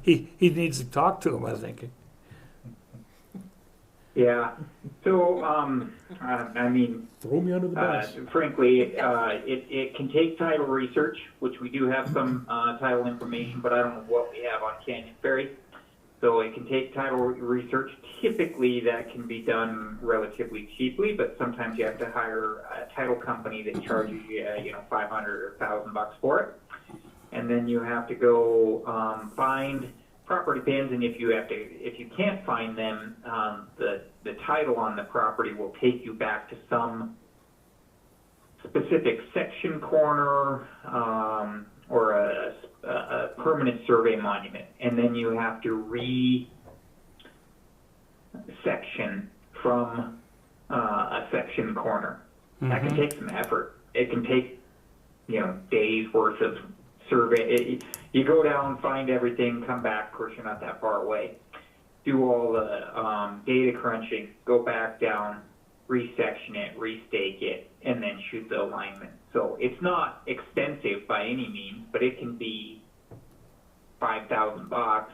He needs to talk to him, I think. Yeah. So, I mean, Throw me under the bus. frankly, it can take title research, which we do have some title information, but I don't know what we have on Canyon Ferry. So it can take title research. Typically, that can be done relatively cheaply, but sometimes you have to hire a title company that charges you, $500 or $1,000 for it. And then you have to go find property pins, and if you can't find them, the title on the property will take you back to some specific section corner or a permanent survey monument, and then you have to re-section from a section corner. Mm-hmm. That can take some effort. It can take days worth of survey. You go down, find everything, come back. Of course, you're not that far away. Do all the data crunching, go back down, resection it, restake it, and then shoot the alignment. So it's not extensive by any means, but it can be $5,000.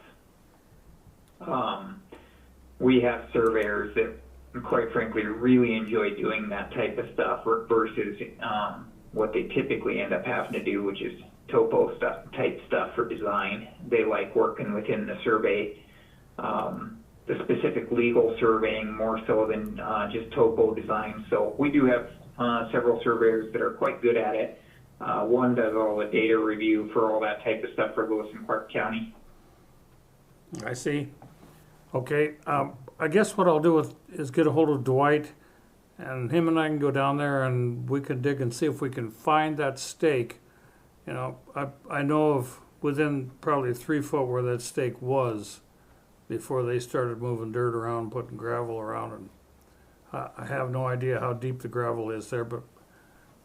We have surveyors that, quite frankly, really enjoy doing that type of stuff versus what they typically end up having to do, which is topo type stuff for design. They like working within the survey, the specific legal surveying more so than just topo design. So we do have several surveyors that are quite good at it. One does all the data review for all that type of stuff for Lewis and Clark County. I see. Okay, I guess what I'll do is get a hold of Dwight, and him and I can go down there and we can dig and see if we can find that stake. You know, I know of within probably 3 foot where that stake was before they started moving dirt around, putting gravel around, and I have no idea how deep the gravel is there, but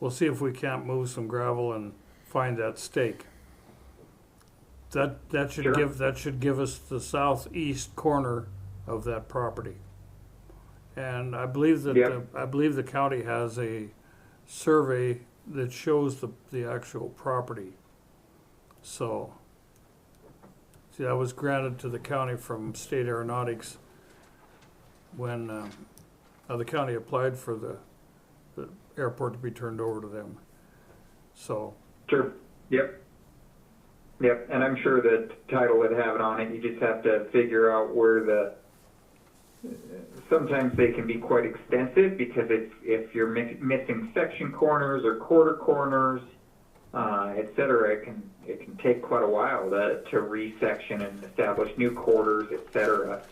we'll see if we can't move some gravel and find that stake. That should Sure. give us the southeast corner of that property. And I believe that Yep. I believe the county has a survey that shows the actual property. So, see, that was granted to the county from State Aeronautics when the county applied for the airport to be turned over to them. So, Sure. Yep. Yep. And I'm sure the title would have it on it. You just have to figure out where sometimes they can be quite extensive because if you're missing section corners or quarter corners, et cetera, it can take quite a while to resection and establish new quarters, et cetera,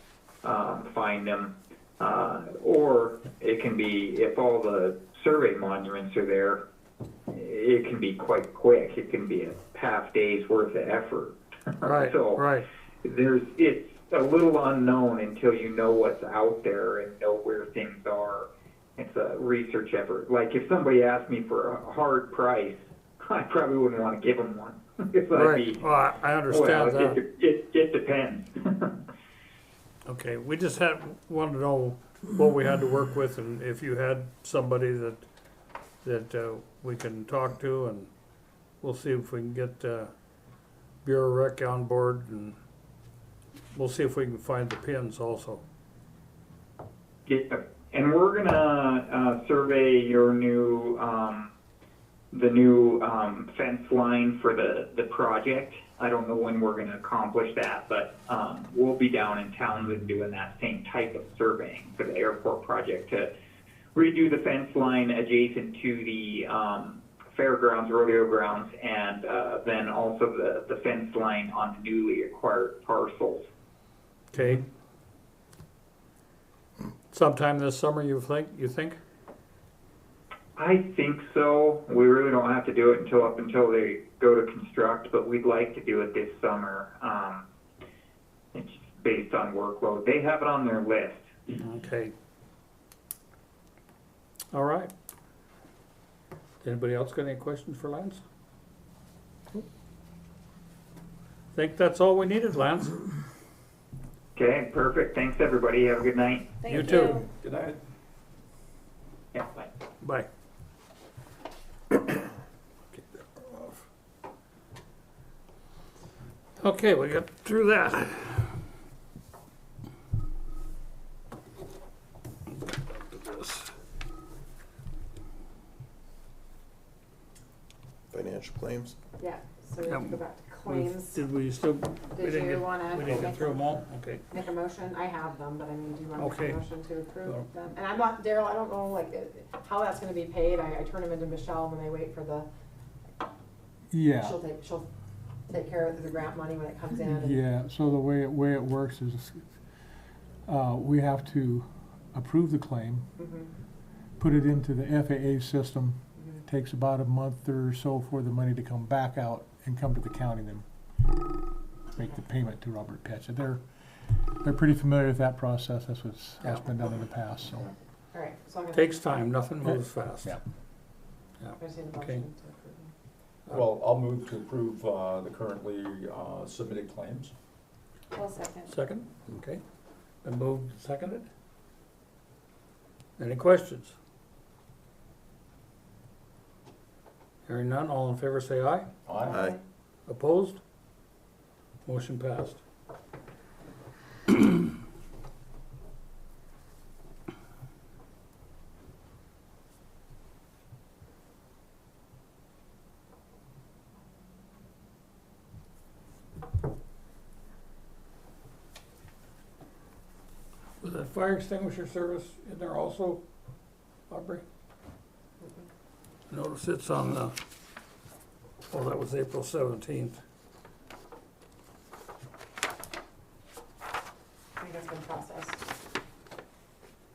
find them. Or it can be, if all the survey monuments are there, it can be quite quick. It can be a half day's worth of effort. right, So right. it's a little unknown until you know what's out there and know where things are. It's a research effort. Like if somebody asked me for a hard price, I probably wouldn't want to give them one. Because I'd Right. be, Well, I understand well, that. it depends. Okay, we just wanted to know what we had to work with, and if you had somebody that we can talk to, and we'll see if we can get Bureau Rec on board, and we'll see if we can find the pins also. Yeah, and we're gonna survey your new the new fence line for the project. I don't know when we're gonna accomplish that, but we'll be down in Townsend doing that same type of surveying for the airport project to redo the fence line adjacent to the fairgrounds, rodeo grounds, and then also the fence line on the newly acquired parcels. Okay? Sometime this summer, you think? I think so. We really don't have to do it until they go to construct, but we'd like to do it this summer. It's based on workload. They have it on their list. Okay. All right. Anybody else got any questions for Lance? Think that's all we needed, Lance. Okay, perfect. Thanks, everybody. Have a good night. Thank You too. Good night. Yeah, bye. Bye. Okay, we got through that. Financial claims. Yeah, so we have to go back to claims. Did we still, we Did didn't you get, wanna we didn't get make through them all? Okay. a motion? I have them, but I mean, do you wanna make Okay. a motion to approve Well- them? And I'm not, Daryl, I don't know like how that's gonna be paid. I turn them into Michelle when they wait for the, Yeah, she'll take care of it through the grant money when it comes in. and- yeah, so the way it works is, we have to approve the claim, Mhm, put it into the FAA system. mhm. It takes about a month or so for the money to come back out and come to the county, then make the payment to Robert Petch. They're pretty familiar with that process. That's been done in the past, so. All right, so I'm gonna. Takes time, nothing moves fast. Yeah. I just need a Okay. motion to approve them. Well, I'll move to approve the currently submitted claims. Well, second. Second, okay. Been moved, seconded. Any questions? Hearing none, all in favor say aye. Aye. Opposed? Motion passed. Was that fire extinguisher service in there also, Aubrey? Notice it's on the, oh, that was April 17th. I think that's been processed.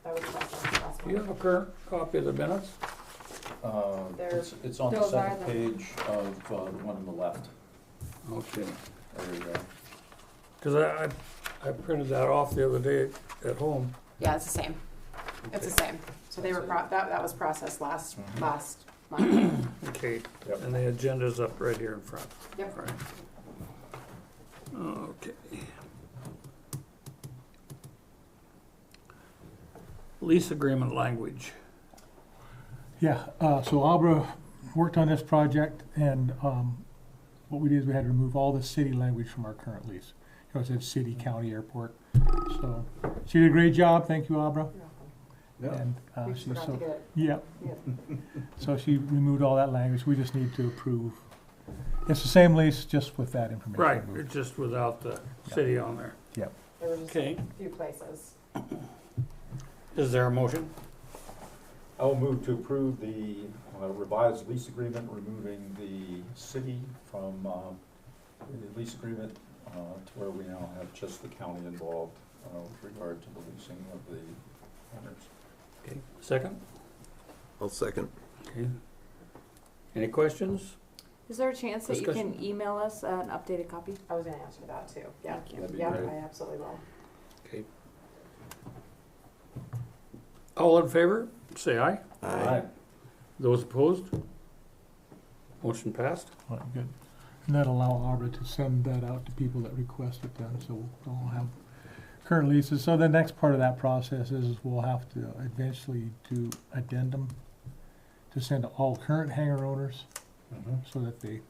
That was processed last Do you month. have a current copy of the minutes? They're- It's on the Those are second the- page of the one on the left. Okay. There you go. Because I printed that off the other day at home. Yeah, it's the same. It's the same. So they were, That's that was processed last Mhm. month. Okay. Yep. And the agenda's up right here in front. Yep. Right. Okay. Lease agreement language. Yeah, so Abra worked on this project, and what we did is we had to remove all the city language from our current lease. You know, it said city, county, airport. So she did a great job, thank you, Abra. And We just she's forgot to so, get it. yeah, Yeah. so she removed all that language, we just need to approve. It's the same lease, just with that information Right, removed. it's just without the city on there. There were just Okay, a few places. is there a motion? I will move to approve the revised lease agreement, removing the city from the lease agreement to where we now have just the county involved with regard to the leasing of the owners. Okay, second? I'll second. Okay. Any questions? Is there a chance that you Discussion. can email us an updated copy? I was gonna ask you that too. Yeah. Thank you. That'd be Yeah, great. I absolutely will. Okay. All in favor, say aye. Aye. Those opposed? Motion passed. All right, good. And that'll allow Abra to send that out to people that request it then, so we'll all have current leases. So the next part of that process is we'll have to eventually do addendum to send to all current hangar owners so that they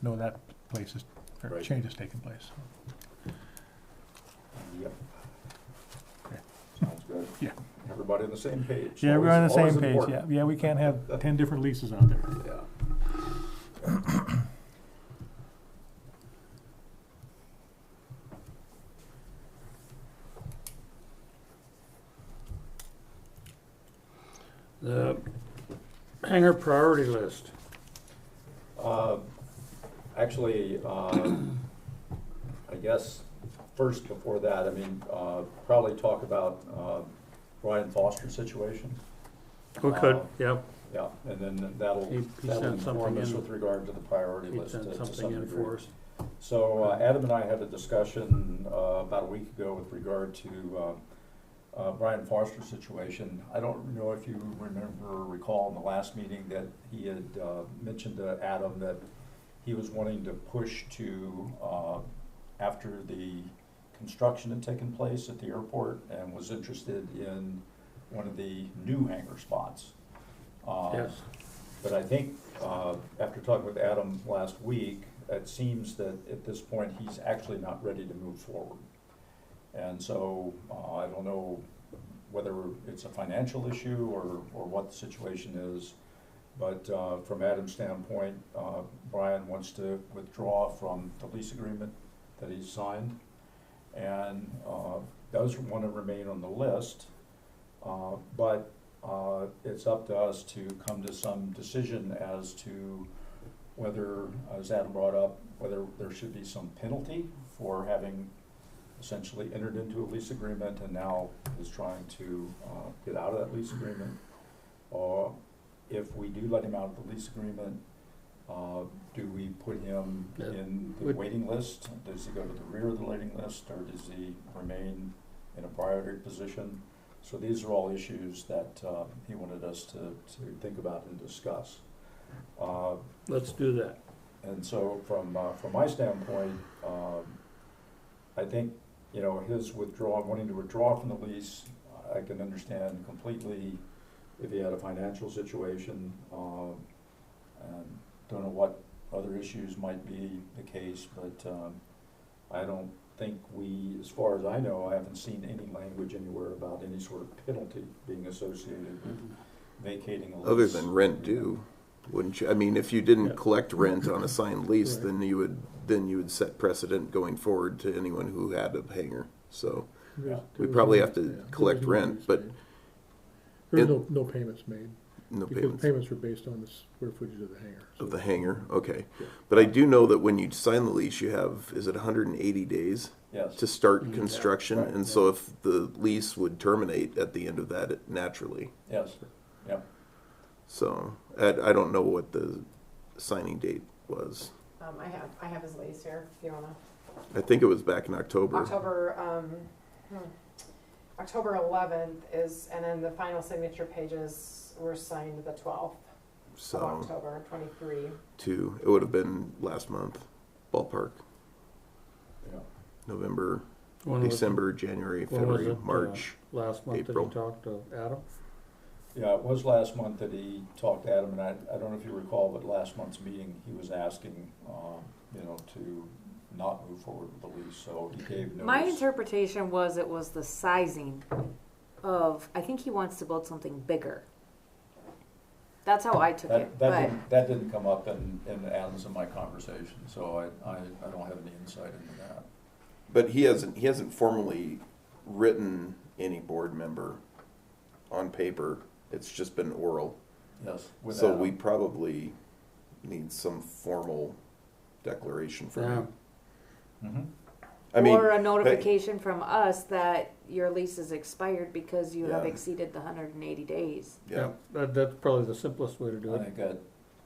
know that place is, or Right. change is taking place. Yep. Okay. Sounds good. Yeah. Everybody on the same page. Yeah, we're on the Always same page, yeah. important. Yeah, we can't have 10 different leases out there. Yeah. The hangar priority list. Actually, I guess first before that, I mean, probably talk about Brian Foster's situation. We could, yep. Yeah, and then that'll He that'll sent inform something us in. with regard to the priority He list sent to something some in degree. for us. So Adam and I had a discussion about a week ago with regard to Brian Foster's situation. I don't know if you remember or recall in the last meeting that he had mentioned to Adam that he was wanting to push to, after the construction had taken place at the airport, and was interested in one of the new hangar spots. Yes. But I think, after talking with Adam last week, it seems that at this point, he's actually not ready to move forward. And so, I don't know whether it's a financial issue or what the situation is, but from Adam's standpoint, Brian wants to withdraw from the lease agreement that he signed, and does want to remain on the list, but it's up to us to come to some decision as to whether, as Adam brought up, whether there should be some penalty for having essentially entered into a lease agreement and now is trying to get out of that lease agreement. Or if we do let him out of the lease agreement, do we put him Yeah. in the Would- waiting list? Does he go to the rear of the waiting list, or does he remain in a priority position? So these are all issues that he wanted us to think about and discuss. Let's do that. And so from my standpoint, I think, you know, his wanting to withdraw from the lease, I can understand completely if he had a financial situation, and don't know what other issues might be the case, but, I don't think we, as far as I know, I haven't seen any language anywhere about any sort of penalty being associated with vacating a lease. Other than rent due, wouldn't you? I mean, if you didn't Yeah. collect rent on a signed lease, Right. then you would set precedent going forward to anyone who had a hangar. So There's- we there probably was have to no- yeah, there collect was no rent, lease but paid. There was it- no payments made, no because payments payments were based on the square footage of the hangar. of the hangar. Okay, Yeah. but I do know that when you sign the lease, you have, is it 180 days Yes, to start Mhm. construction? Right. And so if the lease would terminate at the end of that, naturally. yes, yep. So I don't know what the signing date was. I have his lease here, if you wanna. I think it was back in October. October 11th is, and then the final signature pages were signed the 12th of So October 23. it would have been last month, ballpark, Yeah. November, When was it? December, January, When was February, it, March. Last month that April. you talked to Adam? Yeah, it was last month that he talked to Adam, and I don't know if you recall, but last month's meeting, he was asking, to not move forward with the lease, so he gave notice. My interpretation was it was the sizing of, I think he wants to build something bigger. That's how I took it, but That didn't come up in Adam's and my conversation, so I don't have any insight into that. But he hasn't formally written any board member on paper. It's just been oral. Yes. with So Adam. we probably need some formal declaration from Yeah. him. Mhm. I mean, or a notification from us that your lease is expired because you have Yeah. exceeded the 180 days. yeah, That's probably the simplest way to do I it. think that,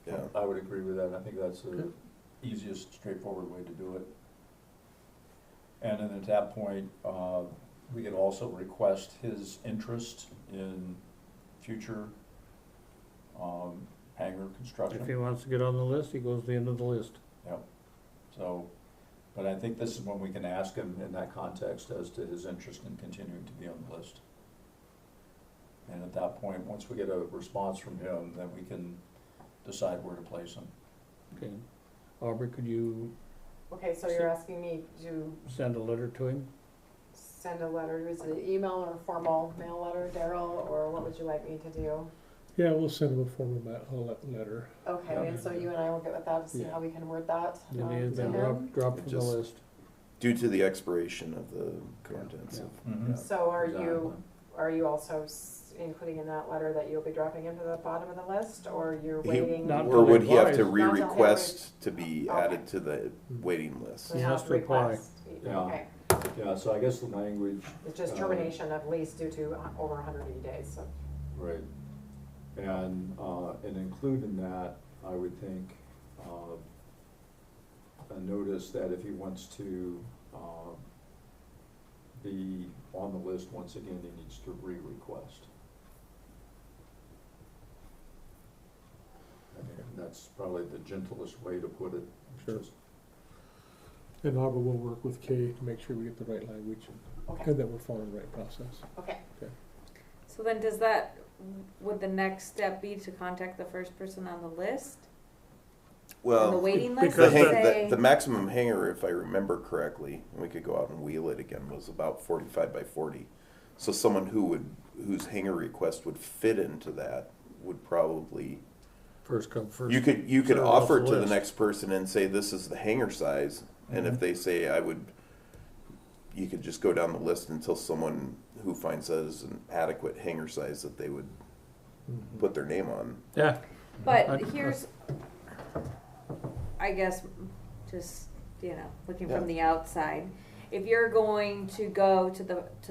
yeah. I would agree with that, I think that's the Okay. easiest, straightforward way to do it. And then at that point, we could also request his interest in future, hangar construction. If he wants to get on the list, he goes to the end of the list. Yep, so, but I think this is when we can ask him in that context as to his interest in continuing to be on the list. And at that point, once we get a response from him, then we can decide where to place him. Okay. Aubrey, could you Okay, so you're asking me to send a letter to him? send a letter, is it an email or a formal mail letter, Daryl, or what would you like me to do? Yeah, we'll send them a formal letter. Okay, Yeah. and so you and I will get with that to see Yeah. how we can word that. Then he to then him. drop from the Just- list. Due to the expiration of the contents of, Mhm. yeah. So are you, Exactly. also including in that letter that you'll be dropping him to the bottom of the list, or you're He- waiting? Not Or would he have to Not until re-request to be Okay. added to the waiting list? He to has have to apply. request? Yeah. Okay, Yeah, so I guess the language. it's just termination of lease due to over 180 days, so. Right. And include in that, I would think, a notice that if he wants to, be on the list once again, he needs to re-request. I mean, that's probably the gentlest way to put it. Sure. And Aubrey will work with Kay to make sure we get the right language Okay, and that we're following the right process. okay. So then would the next step be to contact the first person on the list? On the Well, waiting list? the, because and hang, say- the maximum hangar, if I remember correctly, and we could go out and wheel it again, was about 45 by 40. So someone whose hangar request would fit into that would probably, First come, first. you could served off offer the to the list. next person and say, this is the hangar size. And if Mhm. they say, you could just go down the list until someone who finds that is an adequate hangar size that they would put their name on. Yeah, But I- here's, I guess, just, looking from Yeah. the outside. If you're going to go to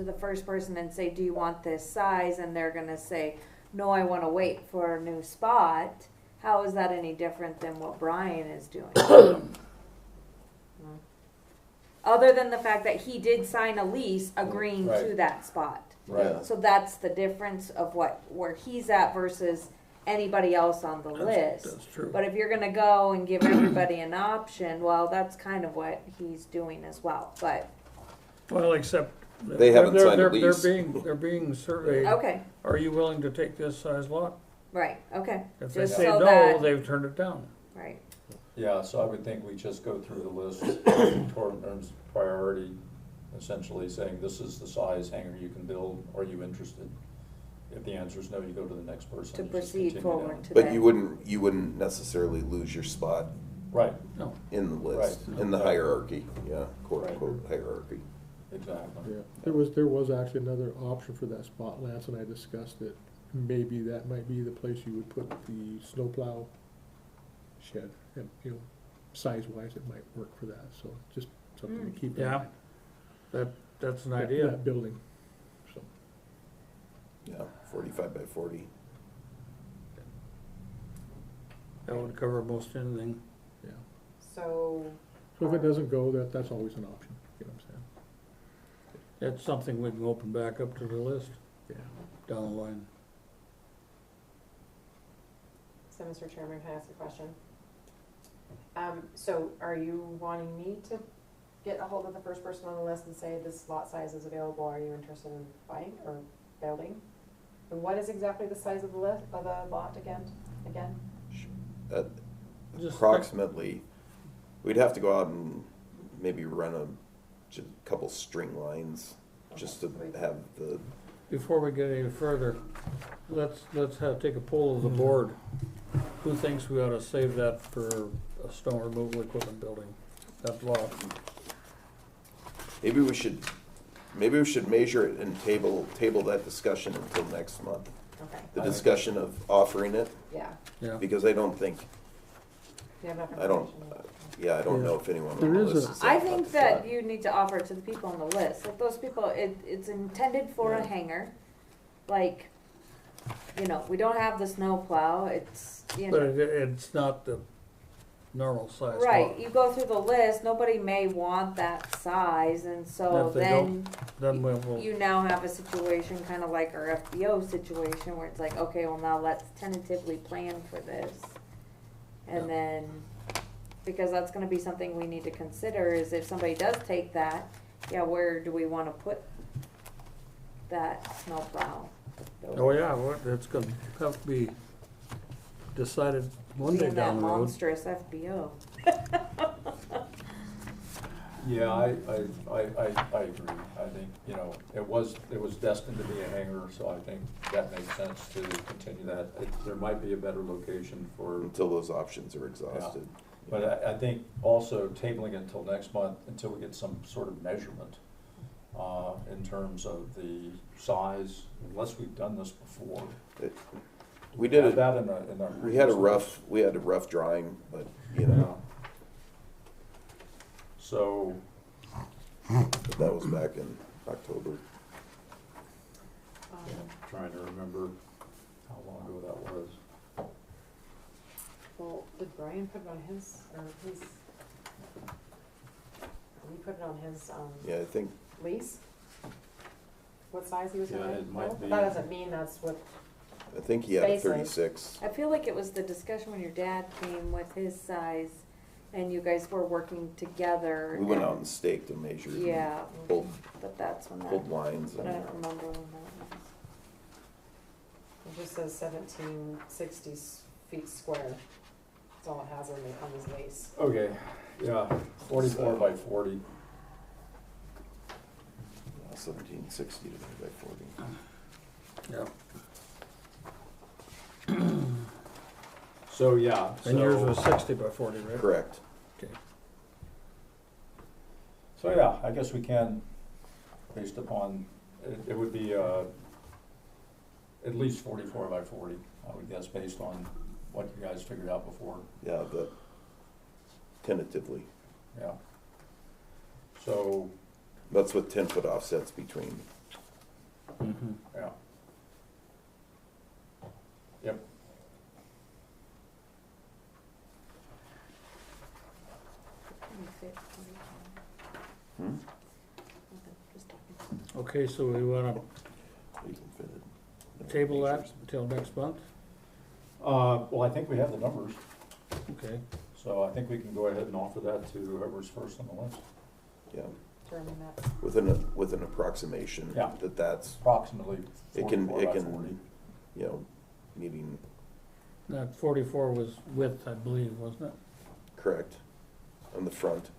the first person and say, do you want this size? And they're gonna say, no, I wanna wait for a new spot. How is that any different than what Brian is doing? Other than the fact that he did sign a lease agreeing to Right. that spot. Yeah. So that's the difference of where he's at versus anybody else on the list. that's true. But if you're gonna go and give everybody an option, well, that's kind of what he's doing as well, but Well, except. They haven't they're- signed a they're- lease. They're being surveyed. Okay, Are you willing to take this size lot? right, okay. If they Just say so no, that- they've turned it down. Right, Yeah, so I would think we just go through the list in terms of priority, essentially saying this is the size hangar you can build, are you interested? If the answer is no, you go to the next person. to and just proceed continue forward down. to But that. you wouldn't necessarily lose your spot Right, No. in the list, Right. in the hierarchy, yeah, quote Right. unquote hierarchy. exactly. Yeah, there was actually another option for that spot, Lance and I discussed it. Maybe that might be the place you would put the snowplow shed, and, you know, size-wise, it might work for that, so just something to keep in Yeah. mind. That's an That- idea. That building, so. Yeah, 45 by 40. That would cover most anything. Yeah, So. so if it doesn't go, that's always an option, you know what I'm saying? It's something we can open back up to the list Yeah. down the line. So, Mr. Chairman, can I ask a question? So are you wanting me to get a hold of the first person on the list and say this lot size is available, are you interested in buying or building? And what is exactly the size of the list, of the lot again? Uh, Just- Approximately, we'd have to go out and maybe run a couple string lines, just to have the, Before we get any further, let's take a poll of the board. Who thinks we ought to save that for a stone removal equipment building? That lot. maybe we should measure it and table that discussion until next month. Okay, The discussion of offering it, yeah. Yeah. because I don't think, Do you have enough I don't, information? yeah, I don't know if anyone on There the is list a- is I up think for that you need to offer it to the people on the list, like those people, it's intended for a Yeah. hangar. Like, you know, we don't have the snow plow, it's, you But know, it's not the normal size right, lot. you go through the list, nobody may want that size, and so If they then Then we'll, you now have a situation kind of like our FBO situation where it's like, okay, well now let's tentatively plan for this. And Yeah. then, because that's gonna be something we need to consider is if somebody does take that, yeah, where do we wanna put that snowplow? oh yeah, it's gonna have to be decided one day Being that down the road. monstrous FBO. Yeah, I agree. I think, you know, it was destined to be a hangar, so I think that makes sense to continue that. There might be a better location for, until those options are exhausted. but I think also tabling it until next month, until we get some sort of measurement in terms of the size, unless we've done this before. We did Have it, that in our. we had a rough drawing, but, you know, So, that was back in October. trying to remember how long ago that was. Well, did Brian put it on his, or his, did he put it on his, Yeah, I think, lease? What size he was Yeah, gonna it might build? be. That doesn't mean that's what, he had a Spaces. 36. I feel like it was the discussion when your dad came with his size and you guys were working together. We went out and staked and measured. and Yeah, Pulled, but that's when that, pulled lines but I and, don't remember when that was. it just says 1760 feet square. That's all it has on his lease. Okay, yeah, 44 by 40. 1760 divided by 40. Yeah. So, yeah. And yours so- was 60 by 40, right? Correct. Okay. So, yeah, I guess we can, based upon, it would be at least 44 by 40, I would guess, based on what you guys figured out before, Yeah, but tentatively. yeah. So, That's what 10-foot offsets between. Mhm. yeah. Yep. Can you fit 45? Hmm? Okay, just talking. Okay, so we wanna You can fit it. table that until next month? Well, I think we have the numbers, Okay. so I think we can go ahead and offer that to whoever's first on the list. Yeah. determine that. with an approximation. Yeah. That's, Approximately it can, 44 it by can, 40. you know, meeting, That 44 was width, I believe, wasn't it? correct, on the front.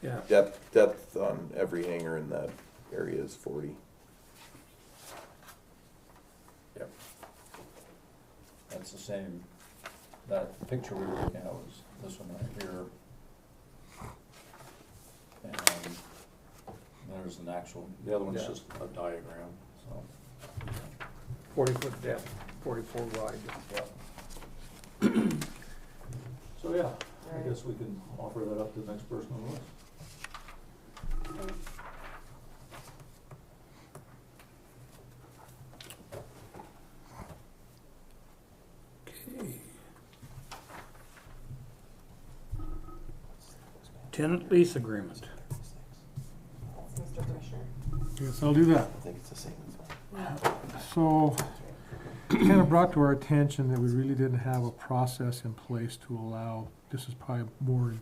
Yeah. Depth on every hangar in that area is 40. Yep. That's the same, that picture we were looking at was this one right here. And there's an actual, the other one's Yeah. just a diagram, so. 40-foot depth, 44 wide. Yep. So, yeah, I Right. guess we can offer that up to the next person on the list. Okay. Tenant lease agreement. Mr. Commissioner. Yes, I'll do that. I think it's the same as So, kind of brought to our attention that we really didn't have a process in place to allow, this is probably more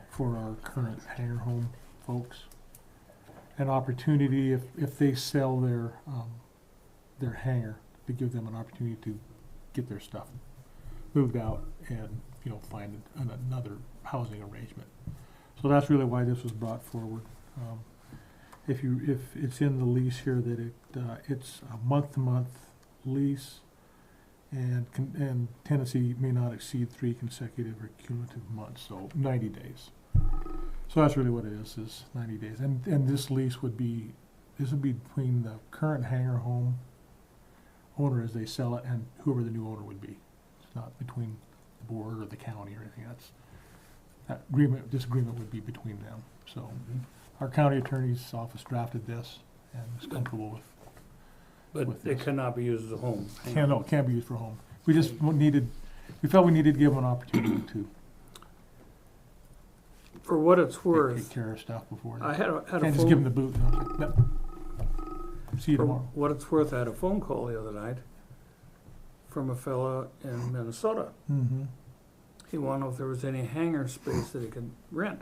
for our current hangar home folks, an opportunity if they sell their hangar, to give them an opportunity to get their stuff moved out and, you know, find another housing arrangement. So that's really why this was brought forward. If it's in the lease here that it's a month-to-month lease, and tenancy may not exceed 3 consecutive or cumulative months, so 90 days. So that's really what it is 90 days. And this lease would be between the current hangar home owner as they sell it and whoever the new owner would be. It's not between the board or the county or anything. This agreement would be between them. So our county attorney's office drafted this and is comfortable with. But With it this. cannot be used as a home. Can't be used for home. We just we felt we needed to give them an opportunity to For what it's take worth, care of stuff before. I had a Can't just give them phone, the boot. And say, "Nope. See you for tomorrow." what it's worth, I had a phone call the other night from a fella in Minnesota. Mm-hmm. He wanted to know if there was any hangar space that he could rent.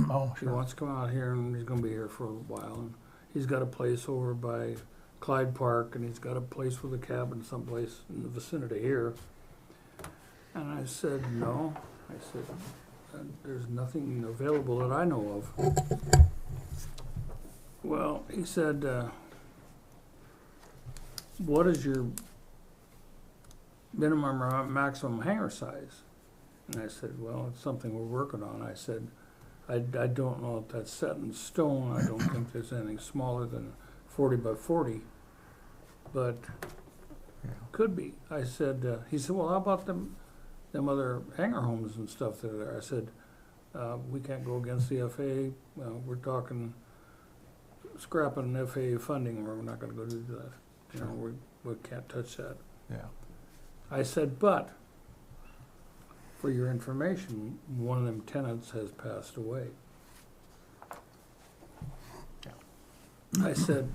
Oh, He sure. wants to come out here and he's gonna be here for a while. And he's got a place over by Clyde Park and he's got a place with a cabin someplace in the vicinity here. And I said, no. I said, there's nothing available that I know of. Well, he said, what is your minimum or maximum hangar size? And I said, well, it's something we're working on. I said, I don't know if that's set in stone. I don't think there's anything smaller than 40 by 40, but could be. I said, he said, well, how about them other hangar homes and stuff that are there? I said, we can't go against the FAA. We're talking scrapping FAA funding, or we're not gonna go do that. You know, we can't touch that. Yeah. I said, but for your information, one of them tenants has passed away. I said,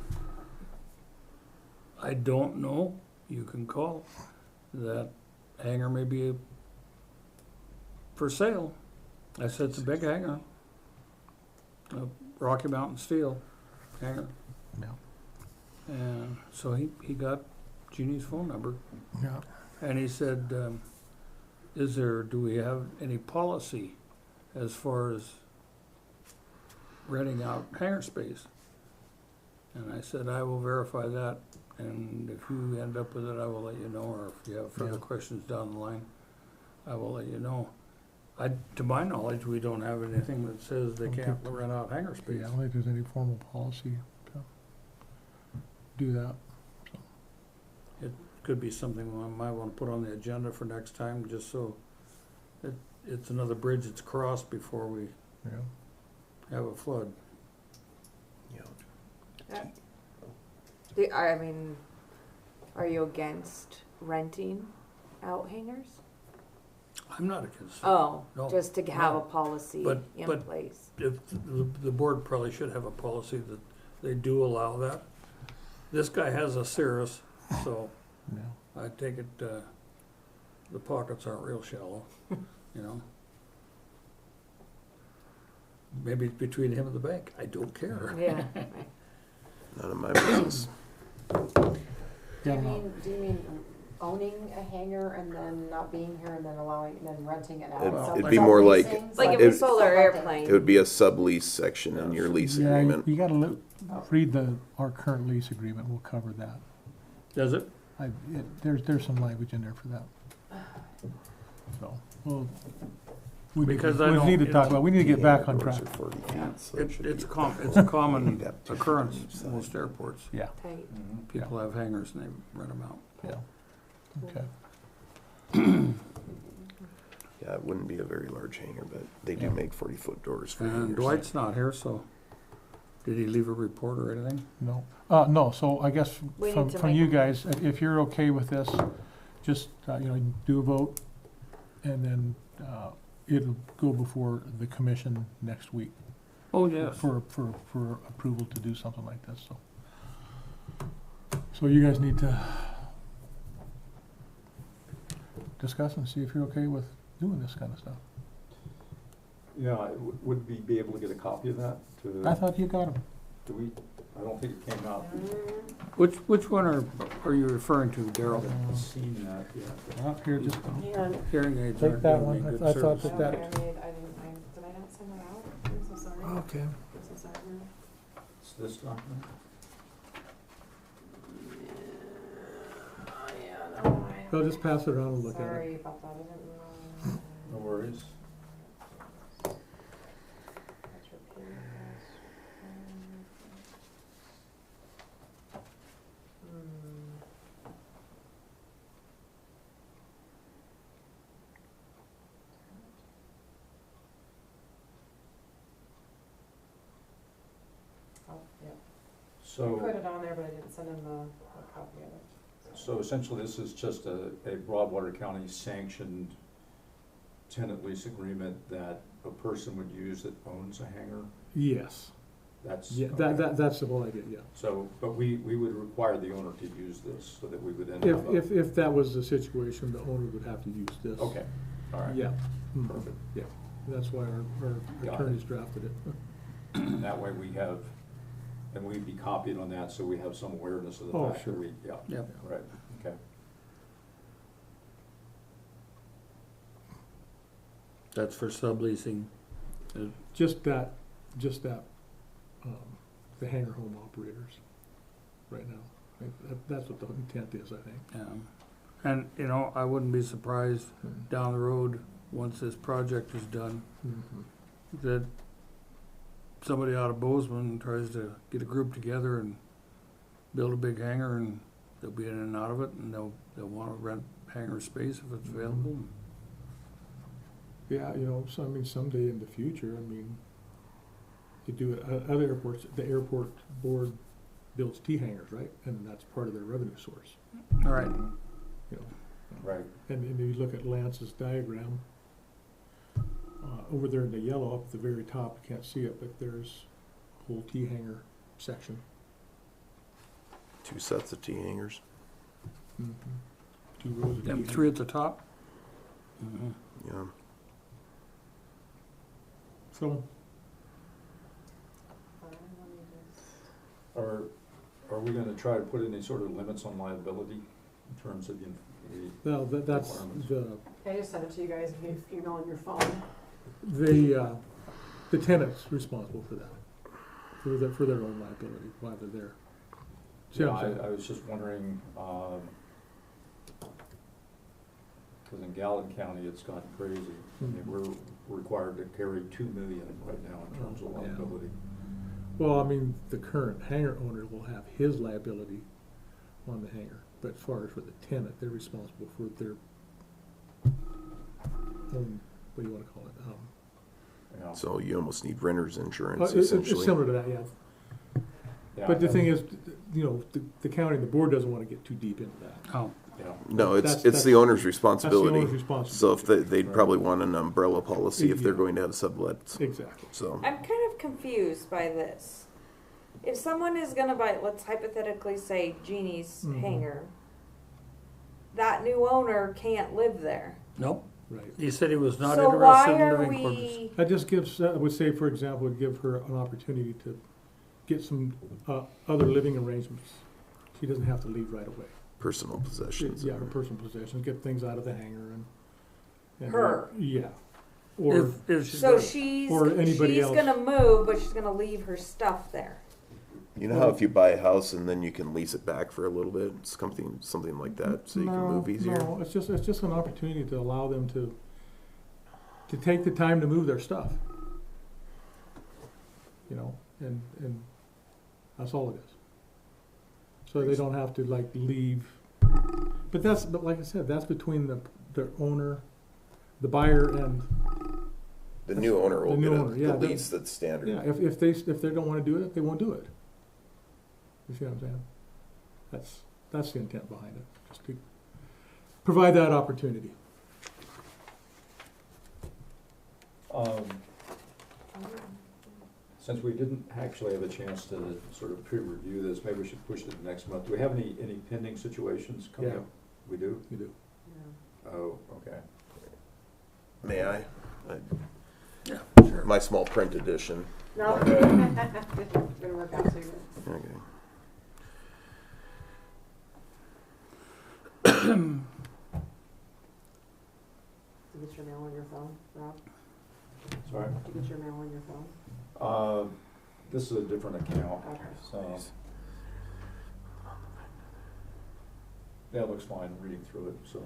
I don't know, you can call, that hangar may be for sale. I said, it's a big hangar, a Rocky Mountain Steel hangar. Yeah. And so he got Jeannie's phone number. Yeah. And he said, do we have any policy as far as renting out hangar space? And I said, I will verify that, and if you end up with it, I will let you know, or if you have further Yeah. questions down the line, I will let you know. To my knowledge, we don't have anything that says they Okay. can't rent out hangar space. Yeah, I don't think there's any formal policy to do that. Could be something we might want to put on the agenda for next time, just so it's another bridge that's crossed before we Yeah. have a flood. Yeah. I mean, are you against renting out hangars? I'm not against it. Oh, No, just to have no. a policy But- in but- place. If the board probably should have a policy that they do allow that. This guy has a Cirrus, so Yeah. I take it, the pockets aren't real shallow, you know? maybe it's between him and the bank, I don't care. Yeah. None of my business. Yeah, Do you mean owning a hangar and then not being here and then renting it out? It'd be more like- Like if It- we sold our airplane. It would be a sublease section in your lease Yeah, agreement. you gotta read our current lease agreement, we'll cover that. Does it? There's some language in there for that. So, well, we need Because I we don't- need to talk about, we need to get back on Doors track. are 40 feet, so it It's should it's be- it's a common You'd have two occurrence on each in side. most airports. Yeah, Tight. People have hangars and they rent them out. yeah, okay. Yeah, it wouldn't be a very large hangar, but they do Yeah. make 40-foot doors for And hangars. Dwight's not here, so did he leave a report or anything? No, so I guess We need from to make you a- guys, if you're okay with this, just, do a vote, and then, it'll go before the commission next week Oh, yes. for approval to do something like this, so. So you guys need to discuss and see if you're okay with doing this kind of stuff. Yeah, would we be able to get a copy of that? I thought you got them. Do we? I don't think it came out. Which one are you referring to, I Daryl? haven't seen that yet. Here, just Hang on. Hearing aids take aren't that giving one. me good I thought service. that. Okay, did I not send that out? I'm so sorry. Okay. I'm so sorry. It's this document? Oh, yeah, no, Well, just pass it around and look at it. Sorry about that, I didn't realize. No worries. That's repeated. Oh, yeah. I So. put it on there, but I didn't send him a copy of it. So essentially, this is just a Broadwater County sanctioned tenant lease agreement that a person would use that owns a hangar? Yes. That's. Yeah, okay. that's the whole idea, yeah. So, but we would require the owner to use this so that we would end up. If that was the situation, the owner would have to use this. Okay, all right. Yeah. Mhm. Perfect. Yeah, that's why our Got it. attorneys drafted it. That way we have, and we'd be copied on that, so we have some awareness of the Oh, fact sure. that we, yeah, Yep. right, okay. That's for subleasing. Just that, the hangar home operators right now. That's what the intent is, I think. And, I wouldn't be surprised Mhm. down the road, once this project is done, Mhm. that somebody out of Bozeman tries to get a group together and build a big hangar, and they'll be in and out of it, and they'll wanna rent hangar space if it's available. Yeah, so someday in the future, you do it, other airports, the airport board builds T hangars, right? And that's part of their revenue source, All right, Right, And you look at Lance's diagram, over there in the yellow, up at the very top, you can't see it, but there's a whole T hanger section. 2 sets of T hangars. 2 rows of T them hangers. 3 at the top? Mhm. Yeah. So, are we gonna try to put any sort of limits on liability in terms of the well, that's requirements? I just sent it to you guys if you email on your phone. the tenant's responsible for that, for their own liability while they're there. See Yeah, what I'm saying? I was just wondering, because in Gallatin County, it's gotten crazy. I mean, Mhm. we're required to carry 2 million right now in terms of Yeah. liability. Well, the current hangar owner will have his liability on the hangar, but as far as for the tenant, they're responsible for their own, what do you wanna call it? Yeah. So you almost need renter's insurance, It's essentially. similar to that, yeah. Yeah, But the and- thing is, the county, the board doesn't wanna get too deep into that. Oh, Yeah, No, That's- it's the owner's That's the responsibility. owner's So if responsibility. they'd probably want an umbrella policy if they're Yeah. going to have sublets. Exactly. So, I'm kind of confused by this. If someone is gonna buy, let's hypothetically say Jeannie's Mhm. hangar, that new owner can't live there. nope, Right. He said he was not So interested why in are living quarters. we? That just gives, I would say, for example, would give her an opportunity to get some other living arrangements. She doesn't have to leave right away. Personal possessions. Yeah, her personal possessions, get things out of the hangar and Her. Yeah. Or, If she So does. she's Or anybody she's else. gonna move, but she's gonna leave her stuff there. You know how if you buy a house and then you can lease it back for a little bit, something like that, so you can move easier? No, it's just an opportunity to allow them to take the time to move their stuff. You know, and that's all it is. So they don't have to like leave. But like I said, that's between the owner, the buyer, and The new owner will The new get owner, yeah, the the- lease that's standard. yeah, if they don't want to do it, they won't do it. You see what I'm saying? That's the intent behind it, just to provide that opportunity. Since we didn't actually have a chance to sort of pre-review this, maybe we should push it to next month. Do we have any pending situations coming Yeah. up? We do? You do. Oh, okay. May I? Yeah, sure. My small print edition. No. Gonna work out too. Okay. Did you get your mail on your phone, Rob? Sorry? Did you get your mail on your phone? This is a different account, Okay. so. Yeah, it looks fine reading through it, so.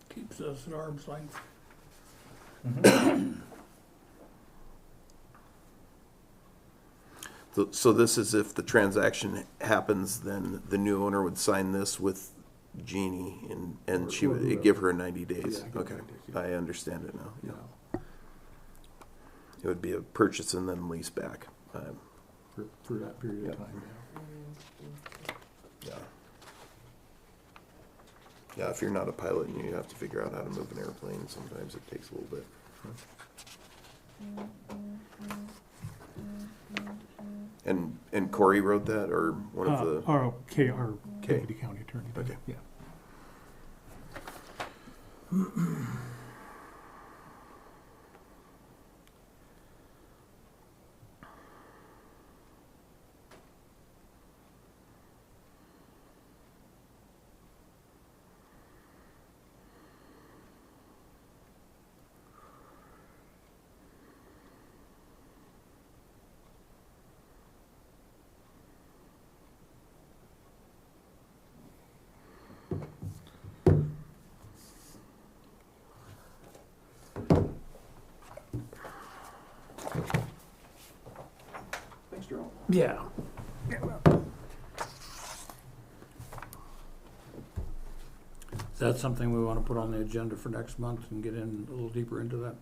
Keeps us at arm's length. So this is if the transaction happens, then the new owner would sign this with Jeannie and she would it'd give her 90 days. Yeah, give Okay, 90 days, yeah. I understand it now. Yeah, It would be a purchase and then lease back. for that period Yeah. of time, Yeah. Yeah, if you're not a pilot and you have to figure out how to move an airplane, sometimes it takes a little bit. And Corey wrote that, or one of the, Our Okay. deputy county attorney did, Okay. yeah. Thanks, Gerald. Yeah. Is that something we want to put on the agenda for next month and get in a little deeper into that?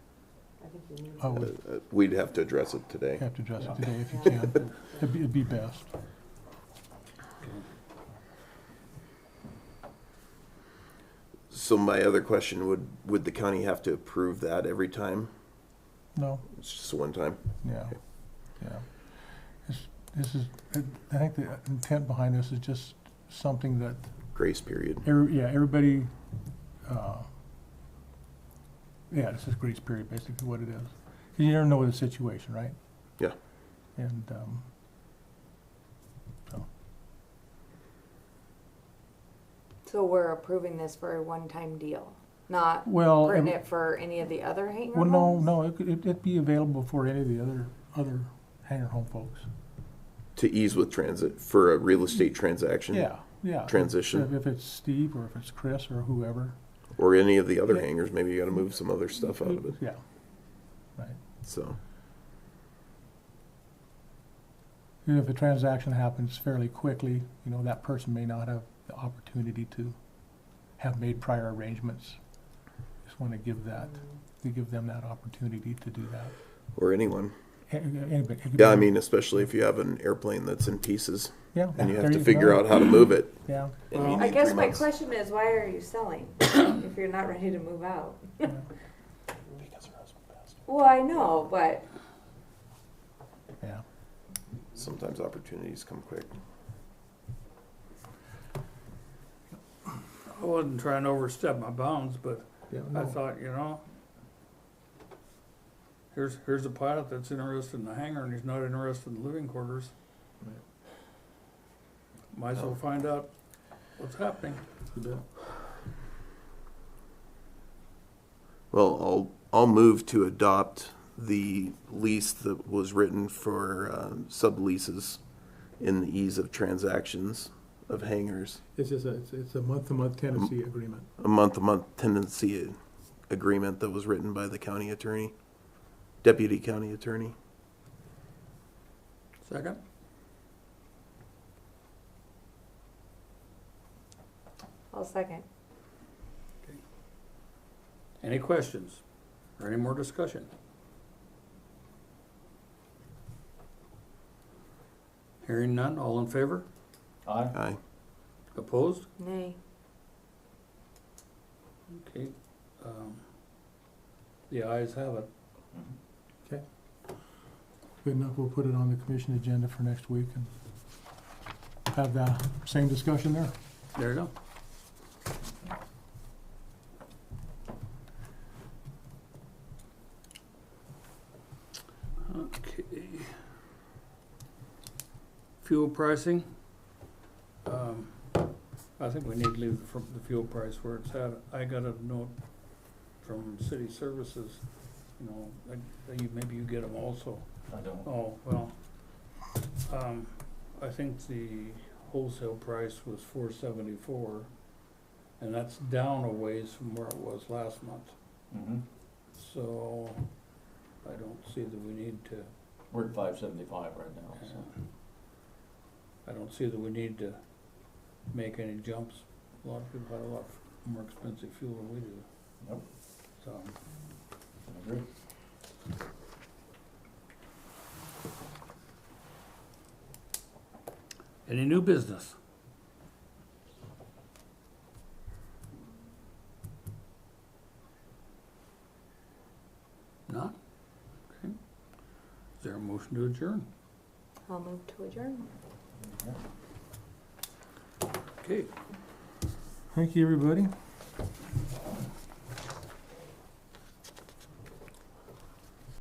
I think you need. I would we'd have to address it today. have to address it today if you can. It'd be best. So my other question, would the county have to approve that every time? No, It's just one time? yeah, yeah. This is, I think the intent behind this is just something that, Grace period? everybody, this is grace period, basically what it is. 'Cause you never know the situation, right? Yeah. And, So we're approving this for a one-time deal, not well, printing it for any of the other hangar well, homes? no, it'd be available for any of the other hangar home folks. To ease with transit, for a real estate transaction? Yeah. Transition? If it's Steve, or if it's Chris, or whoever. Or any of the other hangars, maybe you gotta move some other stuff out of it, Yeah, right. so. And if the transaction happens fairly quickly, that person may not have the opportunity to have made prior arrangements. Just want to give them that opportunity to do that. Or anyone. Anybody. Yeah, I mean, especially if you have an airplane that's in pieces Yeah. and you there have to figure go. out how to move it. Yeah. and you Well, I need guess 3 my months. question is, why are you selling if you're not ready to move out? Because her husband passed Well, I know, but Yeah. Sometimes opportunities come quick. I wasn't trying to overstep my bounds, but Yeah, I no. thought, here's a pilot that's interested in the hangar and he's not interested in living quarters. Right. Might as well find out what's happening. You bet. Well, I'll move to adopt the lease that was written for subleases in the ease of transactions of hangars. It's just it's a month-to-month tenancy agreement. A month-to-month tenancy agreement that was written by the county attorney, deputy county attorney. Second? I'll second. Any questions or any more discussion? Hearing none, all in favor? Aye. Aye. Opposed? Nay. Okay. The ayes have it. Good enough, we'll put it on the commission agenda for next week and have the same discussion there. There you go. Okay. Fuel pricing. I think we need to leave the fuel price where it's at. I got a note from city services, maybe you get them also. I don't. Oh, well, I think the wholesale price was $4.74, and that's down a ways from where it was last month. Mm-hmm. So I don't see that we need to, We're at 575 right now, so. I don't see that we need to make any jumps. A lot of people have a lot more expensive fuel than we do. Yep. So, I agree. any new business? Not? Okay. Is there a motion to adjourn? I'll move to adjourn. Okay. Thank you, everybody.